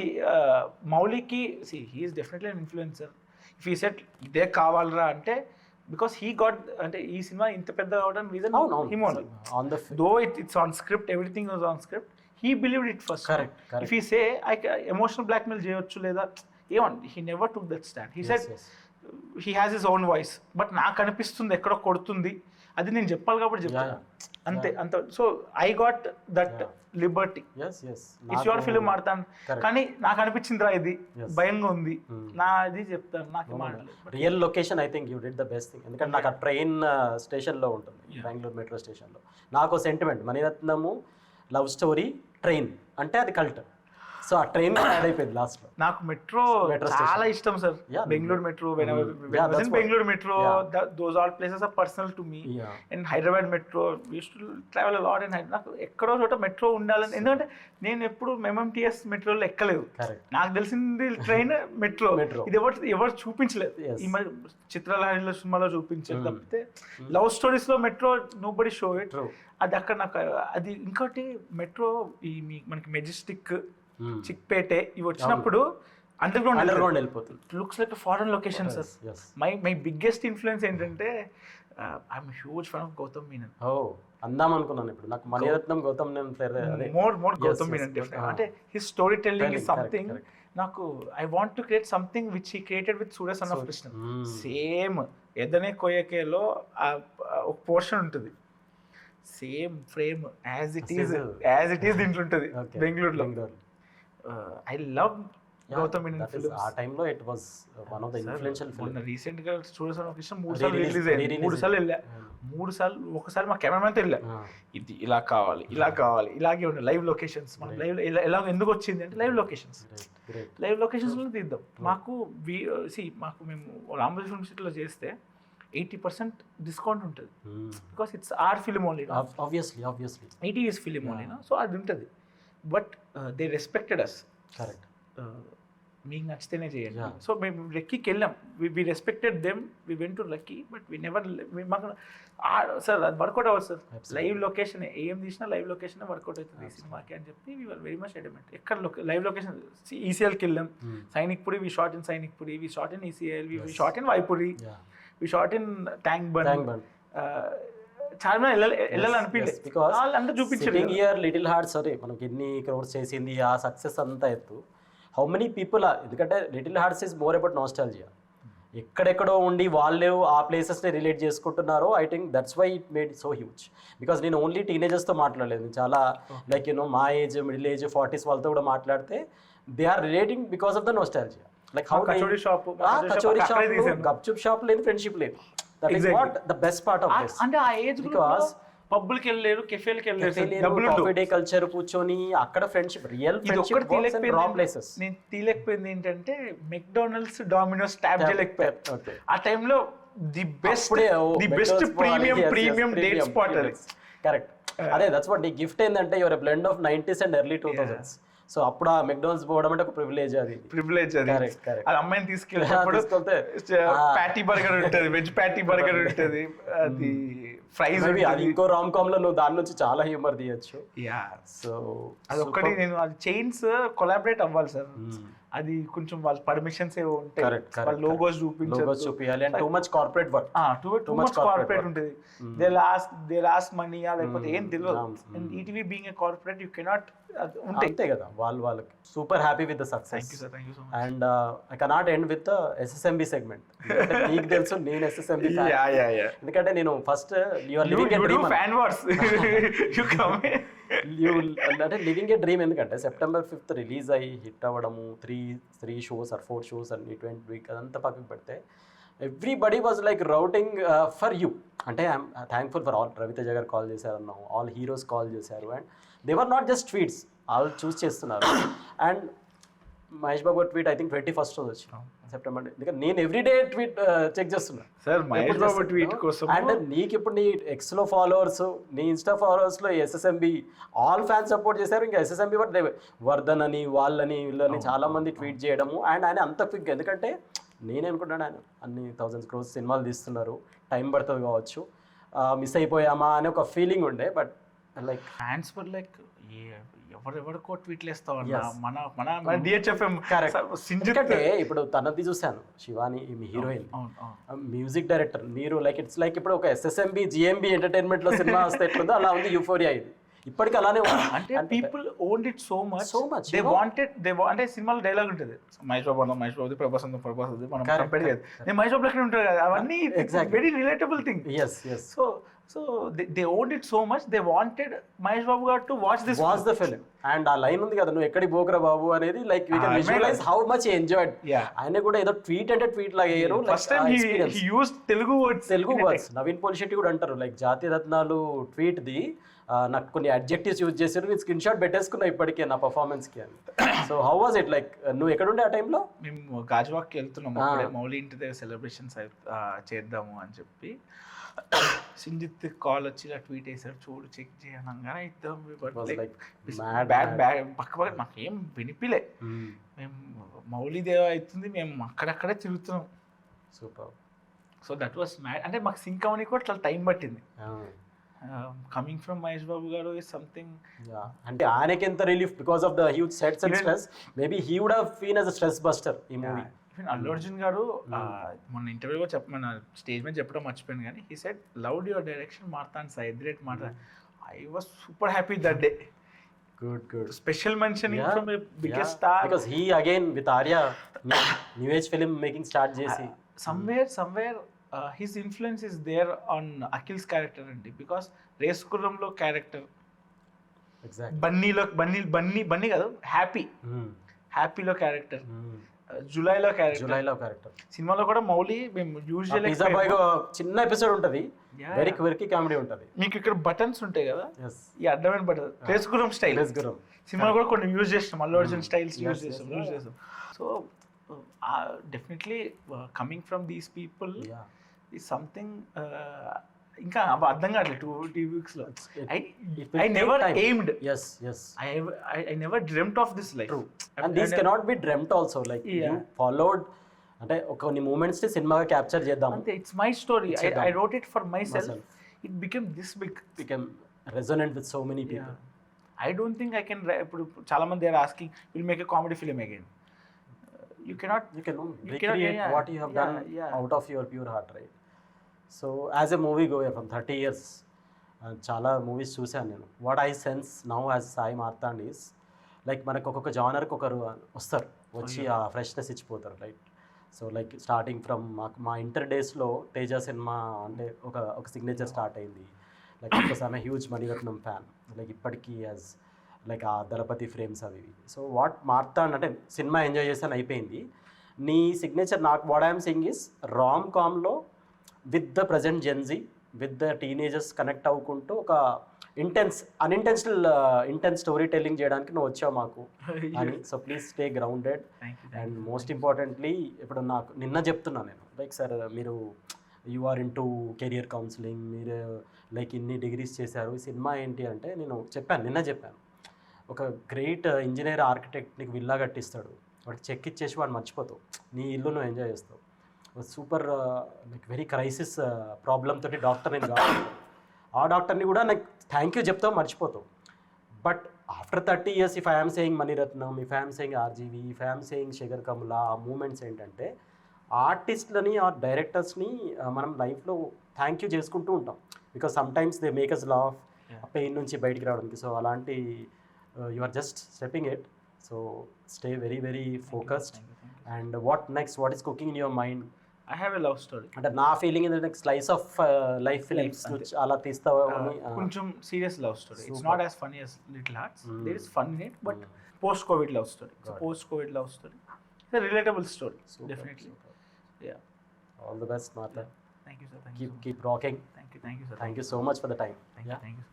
మౌలికి he is definitely an influencer. If he set ఇదే కావాలరా అంటే because he got, అంటే ఈ cinema ఇంత పెద్ద అవడానికి reason him only. Though it's on script, everything was on script, he believed it first. If he say I emotional blackmail చేయొచ్చు లేదా ఏమండి, he never took that stand. He said he has his own voice, but నాకు అనిపిస్తుంది ఎక్కడో కొడుతుంది, అది నేను చెప్పాలి కాబట్టి చెప్తాను అంతే. అంత so I got that Liberty. It's your film ఆడతాను కానీ నాకు అనిపించింది రా ఇది భయంగా ఉంది, నా ఇది చెప్తాను, నాకు మాట్లాడలేదు. Real location I think you did the best thing. ఎందుకంటే నాకు ఆ ట్రైన్ స్టేషన్లో ఉంటుంది, బెంగళూరు మెట్రో స్టేషన్లో. నాకు సెంటిమెంట్, మణిరత్నము లవ్ స్టోరీ ట్రైన్ అంటే అది కల్ట్. సో ఆ ట్రైన్ యాడ్ అయిపోయింది లాస్ట్ లో. నాకు మెట్రో చాలా ఇష్టం sir. Bengaluru metro, Bengaluru metro, those all places are personal to me. And Hyderabad metro, we used to travel a lot. And నాకు ఎక్కడో చోట మెట్రో ఉండాలని, ఎందుకంటే నేను ఎప్పుడు MMTS మెట్రోలో ఎక్కలేదు, నాకు తెలిసింది ట్రైన్ మెట్రో. ఇది ఎవరు చూపించలేదు, ఈ చిత్రలహరిలో సినిమాలో చూపించారు తప్పితే లవ్ స్టోరీస్ లో metro nobody show it. అది అక్కడ నాకు అది. ఇంకోటి మెట్రో ఈ మనకి మెజెస్టిక్, చిక్పేటే ఇవి వచ్చినప్పుడు అండర్ గ్రౌండ్ వెళ్ళిపోతుంది. Looks like foreign locations. My biggest influence ఏంటంటే I'm huge fan of Gautham Menon. అందాం అనుకున్నాను ఇప్పుడు నాకు మణిరత్నం గౌతమ్ మోర్ గౌతమ్ మీనన్. అంటే his storytelling is something. నాకు I want to create something which he created with Suriya son of Krishna. Same ఎదనే కోయకేలో ఒక పోర్షన్ ఉంటుంది, same frame as it is దీంట్లో ఉంటుంది బెంగళూరులో. I love Gautam Menon films. ఆ టైంలో it was one of the influential film. Recent గా సూర్య సన్ ఆఫ్ కృష్ణ 3 సార్లు రిలీజ్ అయ్యింది. 3 సార్లు వెళ్ళా. 3 సార్లు ఒకసారి మా కెమెరామెన్ తో వెళ్ళా, ఇది ఇలా కావాలి ఇలాగే ఉండాలి, లైవ్ లొకేషన్స్. మనం లైవ్ ఎలా ఎందుకు వచ్చింది అంటే లైవ్ లొకేషన్స్ లో తీద్దాం. మాకు మేము రామోజీ ఫిల్మ్ సిటీలో చేస్తే 80% డిస్కౌంట్ ఉంటుంది, because it's our film only. Obviously 80 is film only, so అది ఉంటుంది. But they respected us. Correct. మీకు నచ్చితేనే చేయండి. సో మేము లక్కీకి వెళ్ళాం, we respected them, we went to Lucky, but we never, మాకు సార్ అది వర్కౌట్ అవ్వదు సార్. లైవ్ లొకేషన్ ఏం తీసినా లైవ్ లొకేషన్ వర్కౌట్ అవుతుంది ఈ సినిమాకి అని చెప్పి we were very much adamant. ఎక్కడ లైవ్ లొకేషన్ ఈసీఎల్కి వెళ్ళాం, Sainikpuri, we shot in Sainikpuri, we shot in ECL, we shot in Vayupuri, we shot in Tank Bund. చాలా వెళ్ళాలనిపించలేదు బికాస్ అందరూ చూపించారు ఇయర్ లిటిల్ హార్ట్. సరే మనకి ఎన్ని క్రౌడ్స్ చేసింది, ఆ సక్సెస్ అంతా ఎత్తు, హౌ మెనీ పీపుల్ ఆర్, ఎందుకంటే Little Hearts is more about nostalgia. ఎక్కడెక్కడో ఉండి వాళ్ళు ఆ ప్లేసెస్ని రిలేట్ చేసుకుంటున్నారో, I think that's why it made so huge. Because నేను ఓన్లీ టీనేజర్స్తో మాట్లాడలేదు, నేను చాలా లైక్ మా ఏజ్, మిడిల్ ఏజ్, 40s వాళ్ళతో కూడా మాట్లాడితే they are relating because of the nostalgia. Like how kachori shop, gupchup shop లేదు, ఫ్రెండ్షిప్ లేదు. That is what the best part of this. అంటే ఆ ఏజ్ బికాస్ పబ్బులకి వెళ్ళలేరు, కెఫేలకి వెళ్ళలేరు, కాఫీ డే కల్చర్ కూర్చొని అక్కడ friendship, real friendship works in wrong places. నేను తీయలేకపోయింది ఏంటంటే మెక్డానల్డ్స్, డామినోస్ ట్యాప్ చేయలేకపోయారు ఆ టైంలో. The best premium date spot అది. కరెక్ట్. అదే దట్స్ వాట్ నీ గిఫ్ట్ ఏంటంటే your a blend of 90s and early 2000s. So అప్పుడు ఆ మెక్డానల్డ్స్ పోవడం అంటే ఒక ప్రివిలేజ్. అది అది అమ్మాయిని తీసుకెళ్ళినప్పుడు ప్యాటీ బర్గర్ ఉంటుంది, వెజ్ ప్యాటీ బర్గర్ ఉంటుంది, అది ఫ్రైస్. అది ఇంకో రామ్ కామ్ లో నువ్వు దాని నుంచి చాలా హ్యూమర్ తీయచ్చు. సో అదొక్కటి నేను అది చైన్స్ కొలాబరేట్ అవ్వాలి సార్, అది కొంచెం వాళ్ళ పర్మిషన్స్ ఏవో ఉంటాయి, వాళ్ళ లోగోస్ చూపించాలి. And too much corporate work, too much corporate ఉంటుంది. దే లాస్ట్ మనీ లేకపోతే ఏం తెలియదు. And ETV being a corporate you cannot అంతే కదా. వాళ్ళకి super happy with the success. And I cannot end with SSMB segment. నీకు తెలుసు నేను SSMB ఫ్యాన్, ఎందుకంటే నేను first you are living a dream. అంటే లివింగ్ ఏ డ్రీమ్, ఎందుకంటే September 5th రిలీజ్ అయ్యి హిట్ అవ్వడము, త్రీ షోస్ ఆర్ 4 షోస్ అన్ని 20 వీక్ అదంతా పక్కకు పెడితే everybody was like rooting for you. అంటే I'm thankful for all. Ravi Teja garu call చేశారు అన్నాము, ఆల్ హీరోస్ కాల్ చేశారు, and they were not just tweets, వాళ్ళు చూస్ చేస్తున్నారు. And Mahesh Babu tweet I think 21st రోజు వచ్చిన సెప్టెంబర్, ఎందుకంటే నేను ఎవ్రీడే ట్వీట్ చెక్ చేస్తున్నా సార్ మహేష్ బాబు ట్వీట్ కోసం. అండ్ నీకు ఇప్పుడు నీ ఎక్స్లో ఫాలోవర్స్, నీ ఇన్స్టా ఫాలోవర్స్లో ఎస్ఎస్ఎంబి ఆల్ ఫ్యాన్స్ సపోర్ట్ చేశారు. ఇంకా ఎస్ఎస్ఎంబి వర్ధన్ అని వాళ్ళని వీళ్ళని చాలా మంది ట్వీట్ చేయడము. అండ్ ఆయన అంత క్విక్, ఎందుకంటే నేను అనుకుంటాను ఆయన అన్ని 1000 crores సినిమాలు తీస్తున్నారు, టైం పడుతుంది కావచ్చు, మిస్ అయిపోయామా అనే ఒక ఫీలింగ్ ఉండే. But like fans were like ఎవరెవరికో ట్వీట్లు వేస్తావు మన డిహెచ్ఎఫ్ఎం. ఎందుకంటే ఇప్పుడు తనది చూశాను, శివాని మీ హీరోయిన్, మ్యూజిక్ డైరెక్టర్, మీరు లైక్ ఇట్స్ లైక్ ఇప్పుడు ఒక ఎస్ఎస్ఎంబి జిఎంబి ఎంటర్టైన్మెంట్ లో సినిమా వస్తే ఎట్లుందో అలా ఉంది యూఫోరియా. ఇది ఇప్పటికి అలానే ఉంది. అంటే people owned it so much they wanted అంటే సినిమాలో డైలాగ్ ఉంటుంది, మహేష్ బాబు ప్రభాస్ మనం కంపేర్ చేయాలి, నేను మహేష్ బాబు లెక్కనే ఉంటారు కదా, అవన్నీ very relatable thing. So they owned it so much, they wanted Mahesh Babu garu to watch the film. And ఆ లైన్ ఉంది కదా, నువ్వు ఎక్కడి బోకరా బాబు అనేది, like we can visualize how much he enjoyed. ఆయన కూడా ఏదో ట్వీట్ అంటే ట్వీట్ లాగా అయ్యారు. First time he used Telugu words. Naveen Polishetty కూడా అంటారు లైక్ జాతీయ రత్నాలు ట్వీట్ ది నాకు కొన్ని అడ్జెక్టివ్స్ యూజ్ చేశారు, నేను స్క్రీన్ షాట్ పెట్టేసుకున్నా ఇప్పటికే నా పర్ఫార్మెన్స్ కి అని. So how was it like, నువ్వు ఎక్కడుండే ఆ టైంలో? మేము గాజువాక్కి వెళ్తున్నాము, మౌలి ఇంటి దగ్గర సెలబ్రేషన్స్ చేద్దాము అని చెప్పి సింజిత్ కాల్ వచ్చి ఇలా ట్వీట్ వేసారు, చూడు చెక్ చేయనంగానే ఇద్దాం పక్క మాకేం వినిపిలే, మేము మౌలి దేవ అవుతుంది, మేము అక్కడక్కడే తిరుగుతున్నాం. Super. So that was mad. అంటే మాకు సింక్ అవని కూడా చాలా టైం పట్టింది. కమింగ్ ఫ్రమ్ మహేష్ బాబు గారు ఇస్ సంథింగ్, అంటే ఆయనకి ఎంత relief because of the huge sets and stress, maybe he would have been as a stress buster ఈ మూవీ. అల్లు అర్జున్ గారు మొన్న ఇంటర్వ్యూలో మన స్టేజ్ మీద చెప్పడం మర్చిపోయాను, కానీ he said loved your direction Marthand సైద్రేట్ మాట. I was super happy that day. Good. Special mentioning from a biggest star. Because he again with Arya new age film making start చేసి somewhere his influence is there on Akhil's character అండి, because race గుర్రంలో character, Bunny కాదు హ్యాపీలో character, జులైలో character, సినిమాలో కూడా మౌలి మేము usual చిన్న episode ఉంటది, very quirky comedy ఉంటది. మీకు ఇక్కడ బటన్స్ ఉంటాయి కదా, ఈ అడ్డమైన బటన్ రేస్ గుర్రం స్టైల్, సినిమాలో కూడా కొన్ని యూజ్ చేస్తాం, అల్లు అర్జున్ స్టైల్స్ యూజ్ చేస్తాం. So definitely coming from these people is something ఇంకా అర్థం కావట్లేదు 2 weeks లో. I never aimed. Yes. I never dreamt of this life. True. And these cannot be dreamt also. Like you followed, అంటే కొన్ని moments ని సినిమాగా capture చేద్దాం అంటే it's my story. I wrote it for myself. It became this big. Became resonant with so many people. I don't think I can. ఇప్పుడు చాలా మంది are asking, we'll make a comedy film again. You can recreate what you have done out of your pure heart, right? So as a movie goer from 30 years చాలా movies చూశాను నేను. What I sense now as Sai Marthand is like మనకు ఒక్కొక్క జానర్కి ఒకరు వస్తారు, వచ్చి ఆ freshness ఇచ్చిపోతారు, right? So like starting from మా ఇంటర్ డేస్లో తేజ సినిమా అంటే ఒక సిగ్నేచర్ స్టార్ట్ అయింది. Like because I'm huge Mani Ratnam fan, like ఇప్పటికీ యాజ్ లైక్ ఆ దళపతి ఫ్రేమ్స్ అవి. సో వాట్ మార్తాండ్ అంటే సినిమా ఎంజాయ్ చేశాను అయిపోయింది. నీ సిగ్నేచర్ నాకు వాట్ ఐఎమ్ సెయింగ్ ఈస్ రామ్ కామ్లో with the present Gen Z, with the teenagers connect అవ్వుకుంటూ ఒక ఇంటెన్స్ స్టోరీ టెల్లింగ్ చేయడానికి నువ్వు వచ్చావు మాకు అని. So please stay grounded. And most importantly ఇప్పుడు నాకు నిన్న చెప్తున్నా నేను, లైక్ సార్ మీరు you are into career counselling, మీరు లైక్ ఇన్ని డిగ్రీస్ చేశారు, ఈ సినిమా ఏంటి అంటే నేను నిన్న చెప్పాను ఒక గ్రేట్ ఇంజనీర్ ఆర్కిటెక్ట్ నీకు విల్లా కట్టిస్తాడు, వాడికి చెక్ ఇచ్చేసి వాడు మర్చిపోతావు, నీ ఇల్లు నువ్వు ఎంజాయ్ చేస్తావు. Super like very crisis problem తోటి డాక్టర్ నేను కావాలి, ఆ డాక్టర్ని కూడా నాకు థ్యాంక్ యూ చెప్తావు, మర్చిపోతావు. But after 30 years if I'm saying Mani Ratnam, if I'm saying RGV, if I'm saying Sekhar Kammula, ఆ మూమెంట్స్ ఏంటంటే ఆర్టిస్ట్లని ఆ డైరెక్టర్స్ని మనం లైఫ్లో థ్యాంక్ యూ చేసుకుంటూ ఉంటాం, because sometimes they make us laugh, pain నుంచి బయటికి రావడానికి. సో అలాంటి you are just stepping it. So stay very very focused. And what next? What is cooking in your mind? I have a love story. అంటే నా feeling ఏంటంటే slice of life films అంతే. అలా తీస్తావా అని, కొంచెం serious love story. It's Super. Not as funny as Little Hearts. There is fun in it, but post COVID love story. Got it. Post COVID love story, relatable story definitely. Yeah, all the best మాత్రం. Thank you sir. Thank you, keep rocking. Thank you sir. Thank you so much for the time. Thank you.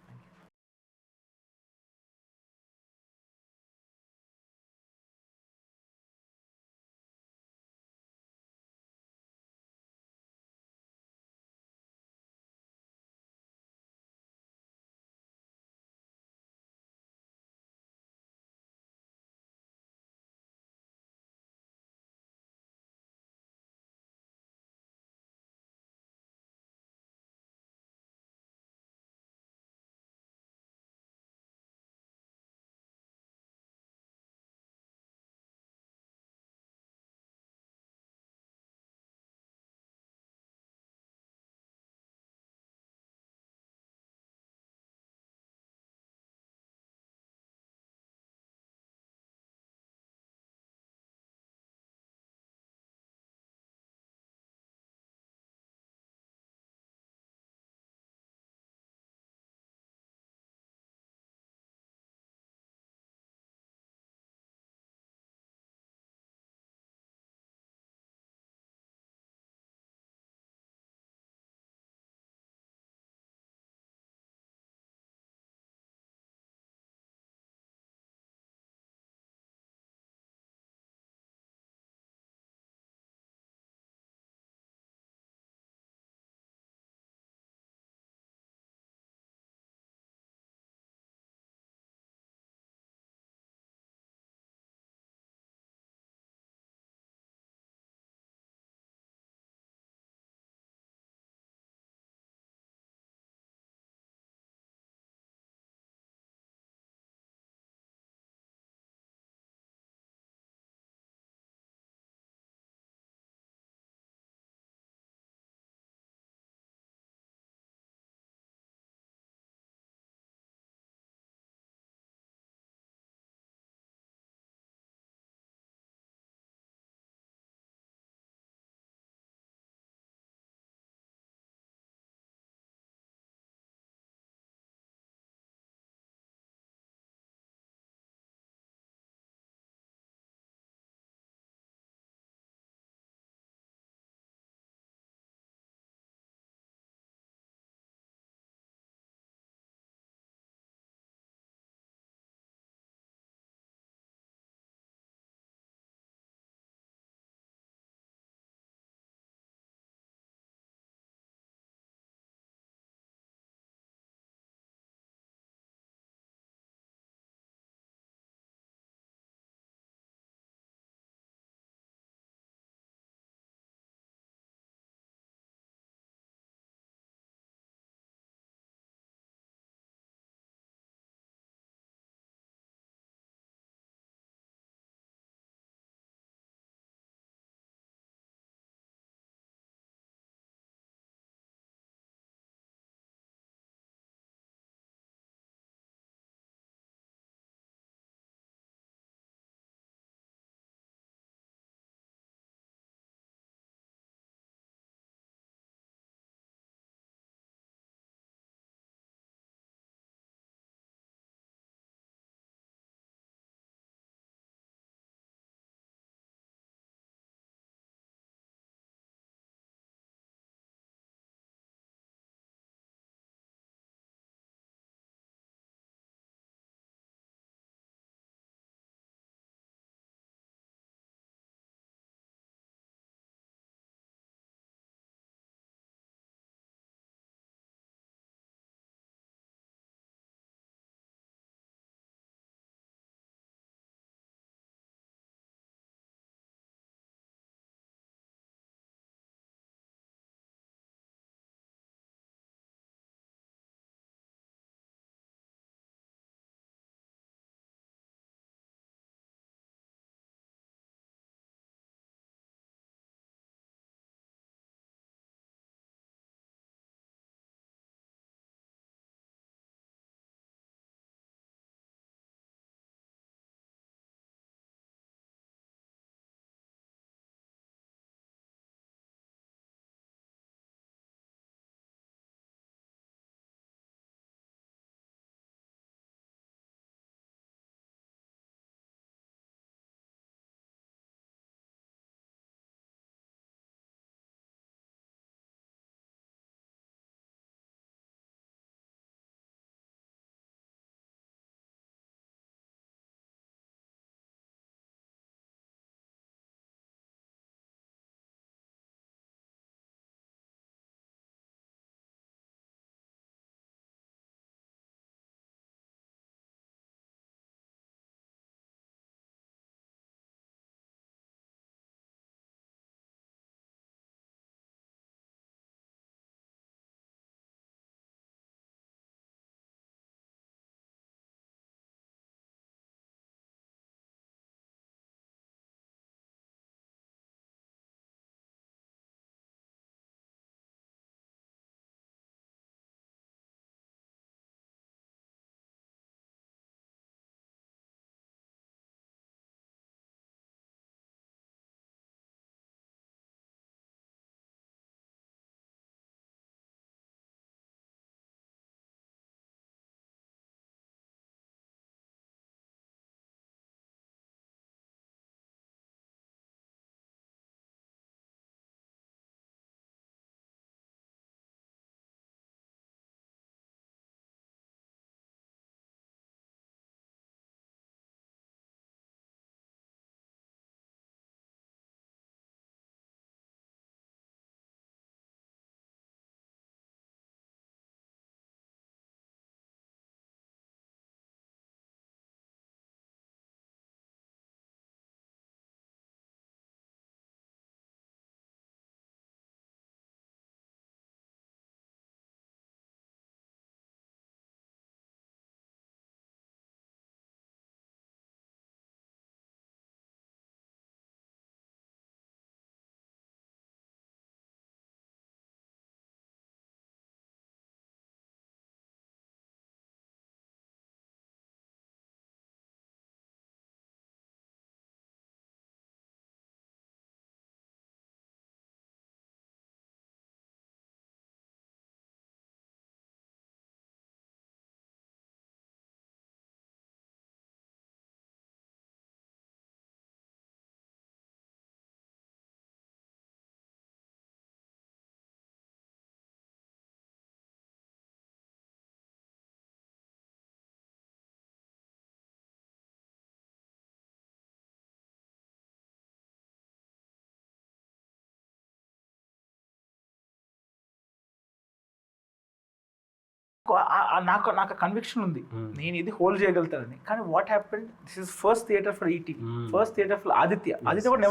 నాకు నాకు conviction ఉంది నేను ఇది hold చేయగలుగుతానని. కానీ what happened, this is first theatre for ET, first theatre for Aditya కూడా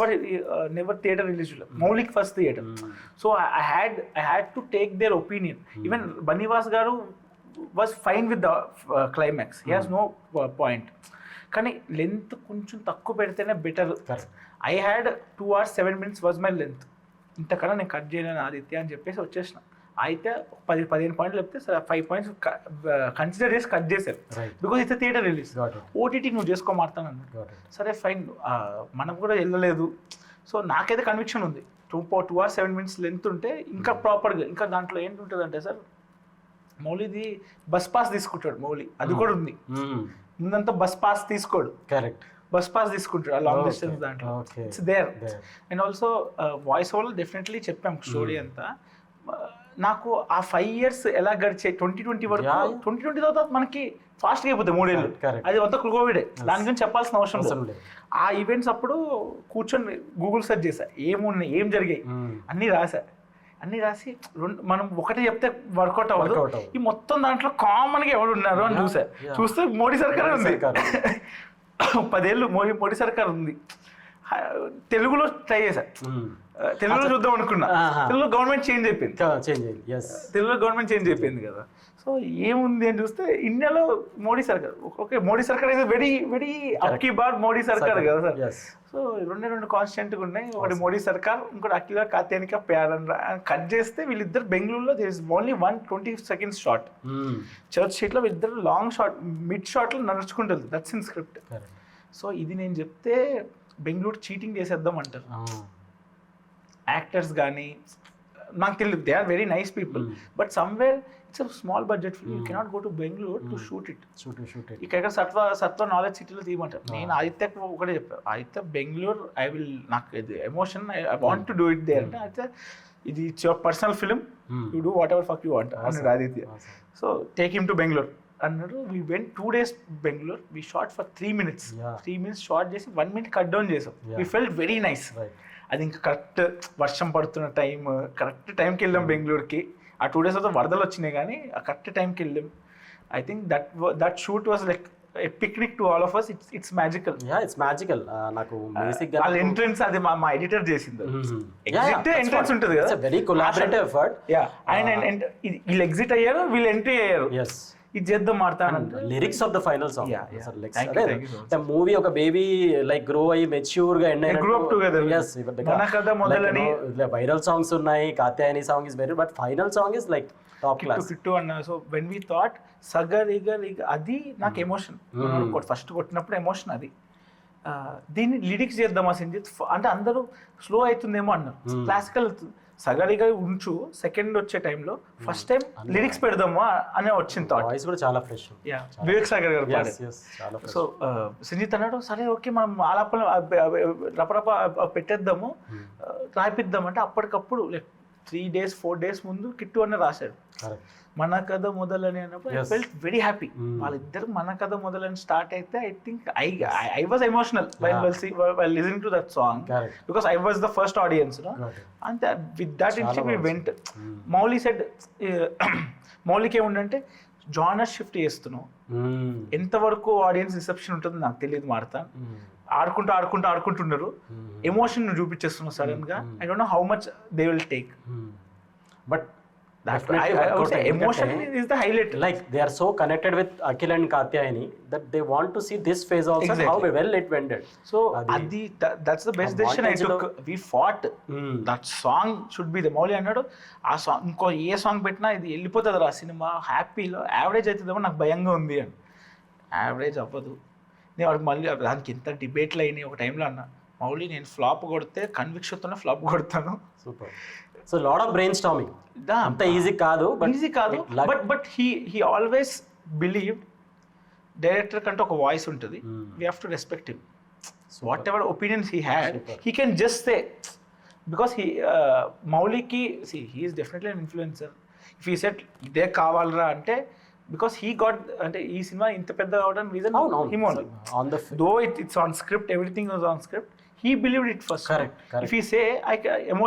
never theatre release, Maulik first theatre. So I had to take their opinion. Even Bunny Vas garu was fine with the climax, he has no point. కానీ length కొంచెం తక్కువ పెడితేనే better. I had 2 hours 7 minutes was my length. ఇంతకన్నా నేను cut చేయలేను ఆదిత్య అని చెప్పేసి వచ్చేసిన. అయితే 10-15 పాయింట్లు చెప్తే సరే 5 points కన్సిడర్ చేసి కట్ చేశారు, because it's theatre release. OTT నువ్వు చేసుకోమాడతాను అన్నాడు. సరే ఫైన్, మనం కూడా వెళ్ళలేదు. సో నాకైతే కన్విక్షన్ ఉంది 2 hours 7 minutes లెంత్ ఉంటే ఇంకా ప్రాపర్గా, ఇంకా దాంట్లో ఏంటుంటుందంటే సార్ మౌలిది బస్ పాస్ తీసుకుంటాడు మౌలి, అది కూడా ఉంది. ముందంతా బస్ పాస్ తీసుకోడు, కరెక్ట్, బస్ పాస్ తీసుకుంటాడు ఆ లాంగ్ డిస్టెన్స్ దాంట్లో. It's there. And also voice over definitely చెప్పాం స్టోరీ అంతా. నాకు ఆ 5 years ఎలా గడిచే 2020 వరకు, 2020 తర్వాత మనకి ఫాస్ట్గా అయిపోతాయి 3 ఏళ్ళు. అది అంతా కోవిడే, దాని గురించి చెప్పాల్సిన అవసరం లేదు. ఆ ఈవెంట్స్ అప్పుడు కూర్చొని గూగుల్ సెర్చ్ చేశా, ఏమున్నాయి, ఏం జరిగాయి అన్నీ రాసి మనం ఒకటి చెప్తే వర్కౌట్ అవ్వదు. ఈ మొత్తం దాంట్లో కామన్గా ఎవరు ఉన్నారు అని చూస్తే మోడీ సర్కార్ ఉంది. 10 ఏళ్ళు మోడీ సర్కార్ ఉంది. తెలుగులో ట్రై చేశా, తెలుగులో చూద్దాం అనుకున్నా, తెలుగులో గవర్నమెంట్ చేంజ్ అయిపోయింది. తెలుగులో గవర్నమెంట్ చేంజ్ అయిపోయింది కదా. సో ఏముంది అని చూస్తే ఇండియాలో మోడీ సర్కార్. ఓకే, మోడీ సర్కార్ is very very Akki bar Modi సర్కార్ కదా సార్. సో 2 కాన్స్టెంట్గా ఉన్నాయి, ఒకటి మోడీ సర్కార్, ఇంకోటి అఖిల కాత్యానిక ప్యారన్. కట్ చేస్తే వీళ్ళిద్దరు బెంగళూరులో there is only 120 seconds shot. Church స్ట్రీట్లో వీళ్ళిద్దరు లాంగ్ షాట్, మిడ్ షాట్లో నడుచుకుంటుంది, దట్స్ ఇన్ స్క్రిప్ట్. సో ఇది నేను చెప్తే బెంగళూరు చీటింగ్ చేసేద్దాం అంటారు యాక్టర్స్ కానీ. నాకు తెలియదు, they are very nice people, but somewhere it's a small budget film, you cannot go to Bengaluru to shoot it. ఇక్కడ సత్వ నాలెడ్జ్ సిటీలో తీయమంటారు. నేను ఆదిత్యకు ఒకటే చెప్పాను, ఆదిత్య బెంగళూరు నాకు ఇది emotion, I want to do it there అంటే, అయితే ఇది it's your personal film, you do whatever fuck you want అన్నాడు Aditya. So take him to Bengaluru అన్నాడు. We went 2 days Bengaluru. We shot for 3 minutes. 3 minutes shot చేసి 1 minute cut down చేసాం. We felt very nice. అది ఇంకా correct వర్షం పడుతున్న time, correct టైంకి వెళ్ళాం బెంగళూరుకి. ఆ 2 days తర్వాత వరదలు వచ్చినాయి, కానీ ఆ కరెక్ట్ టైంకి వెళ్ళాం. I think that shoot was like a picnic to all of us. It's magical. Yeah, it's magical. నాకు బేసిక్ గా ఆ ఎంట్రన్స్ అది మా ఎడిటర్ చేసింది. ఎగ్జిట్ ఎంట్రన్స్ ఉంటుంది కదా, it's a very collaborative effort. and వీళ్ళు ఎగ్జిట్ అయ్యారు, వీళ్ళు ఎంట్రీ అయ్యారు. Yes, ఇది చేద్దాం మాడతానంటే lyrics of the final song. The movie ఒక బేబీ లైక్ గ్రో అయ్యి మెచ్యూర్ గా ఎండ్ అయిన గ్రో అప్ టుగెదర్. yes, మన కథ మొదలని వైరల్ సాంగ్స్ ఉన్నాయి, Katyayani song is very, but final song is like top class. Kittu అన్న. సో వెన్ వి థాట్ సగర్ ఇగర్ అది నాకు ఎమోషన్, ఫస్ట్ కొట్టినప్పుడు ఎమోషన్ అది. దీన్ని లిరిక్స్ చేద్దామా సంజిత్ అంటే అందరూ స్లో అవుతుందేమో అన్నారు. క్లాసికల్ సగరిగా ఉంచు, సెకండ్ వచ్చే టైంలో ఫస్ట్ టైం లిరిక్స్ పెడదాము అనే వచ్చింది థాట్. వాయిస్ కూడా చాలా ఫ్రెష్. వివేక్ సాగర్ గారు పాడారు. సో సంజిత్ అన్నాడు, సరే ఓకే మనం ఆలాపన రపరప పెట్టేద్దాము, రాయిపిద్దాం అంటే అప్పటికప్పుడు లైక్ 3 days 4 days ముందు కిట్టు అన్న రాశాడు మన కథ మొదలని అన్నప్పుడు. I felt very happy. వాళ్ళిద్దరు మన కథ మొదలని స్టార్ట్ అయితే I think I was emotional while listening to that song, because I was the first audience, and with that we went. Mouli said, మౌలికి ఏముందంటే జానర్ షిఫ్ట్ చేస్తున్నావు, ఎంతవరకు ఆడియన్స్ రిసెప్షన్ ఉంటుందో నాకు తెలియదు మాడతా. ఆడుకుంటున్నారు, ఎమోషన్ చూపించేస్తున్నారు సడన్ గా. I don't know how much they will take, but I would say emotion is the highlight. Like they are so connected with Akhil and Katyayani that they want to see this phase also, exactly. How well it wended. So that's the best decision I took. We fought. That song should be the Mauli annadu. ఆ song ఇంకో ఏ song పెట్టినా ఇది వెళ్ళిపోతుంది రా cinema, హ్యాపీలో average అవుతుందేమో నాకు భయంగా ఉంది అని. యావరేజ్ అవ్వదు. నేను వాడికి మళ్ళీ దానికి ఎంత డిబేట్లు అయినాయి ఒక టైంలో అన్న, మౌలి నేను ఫ్లాప్ కొడితే కన్విక్షన్తోనే ఫ్లాప్ కొడతాను. Super. So lot of brainstorming. అంత ఈజీ కాదు, but he always believed director కంటే ఒక వాయిస్ ఉంటుంది, we have to respect him. Whatever opinions he had he can just say, because మౌలికి he is definitely an influencer. If he set ఇదే కావాలరా అంటే, because he got అంటే ఈ cinema ఇంత పెద్ద అవడానికి reason him only. Though it's on script, everything was on script. He believed it first. Correct. If he say, emotion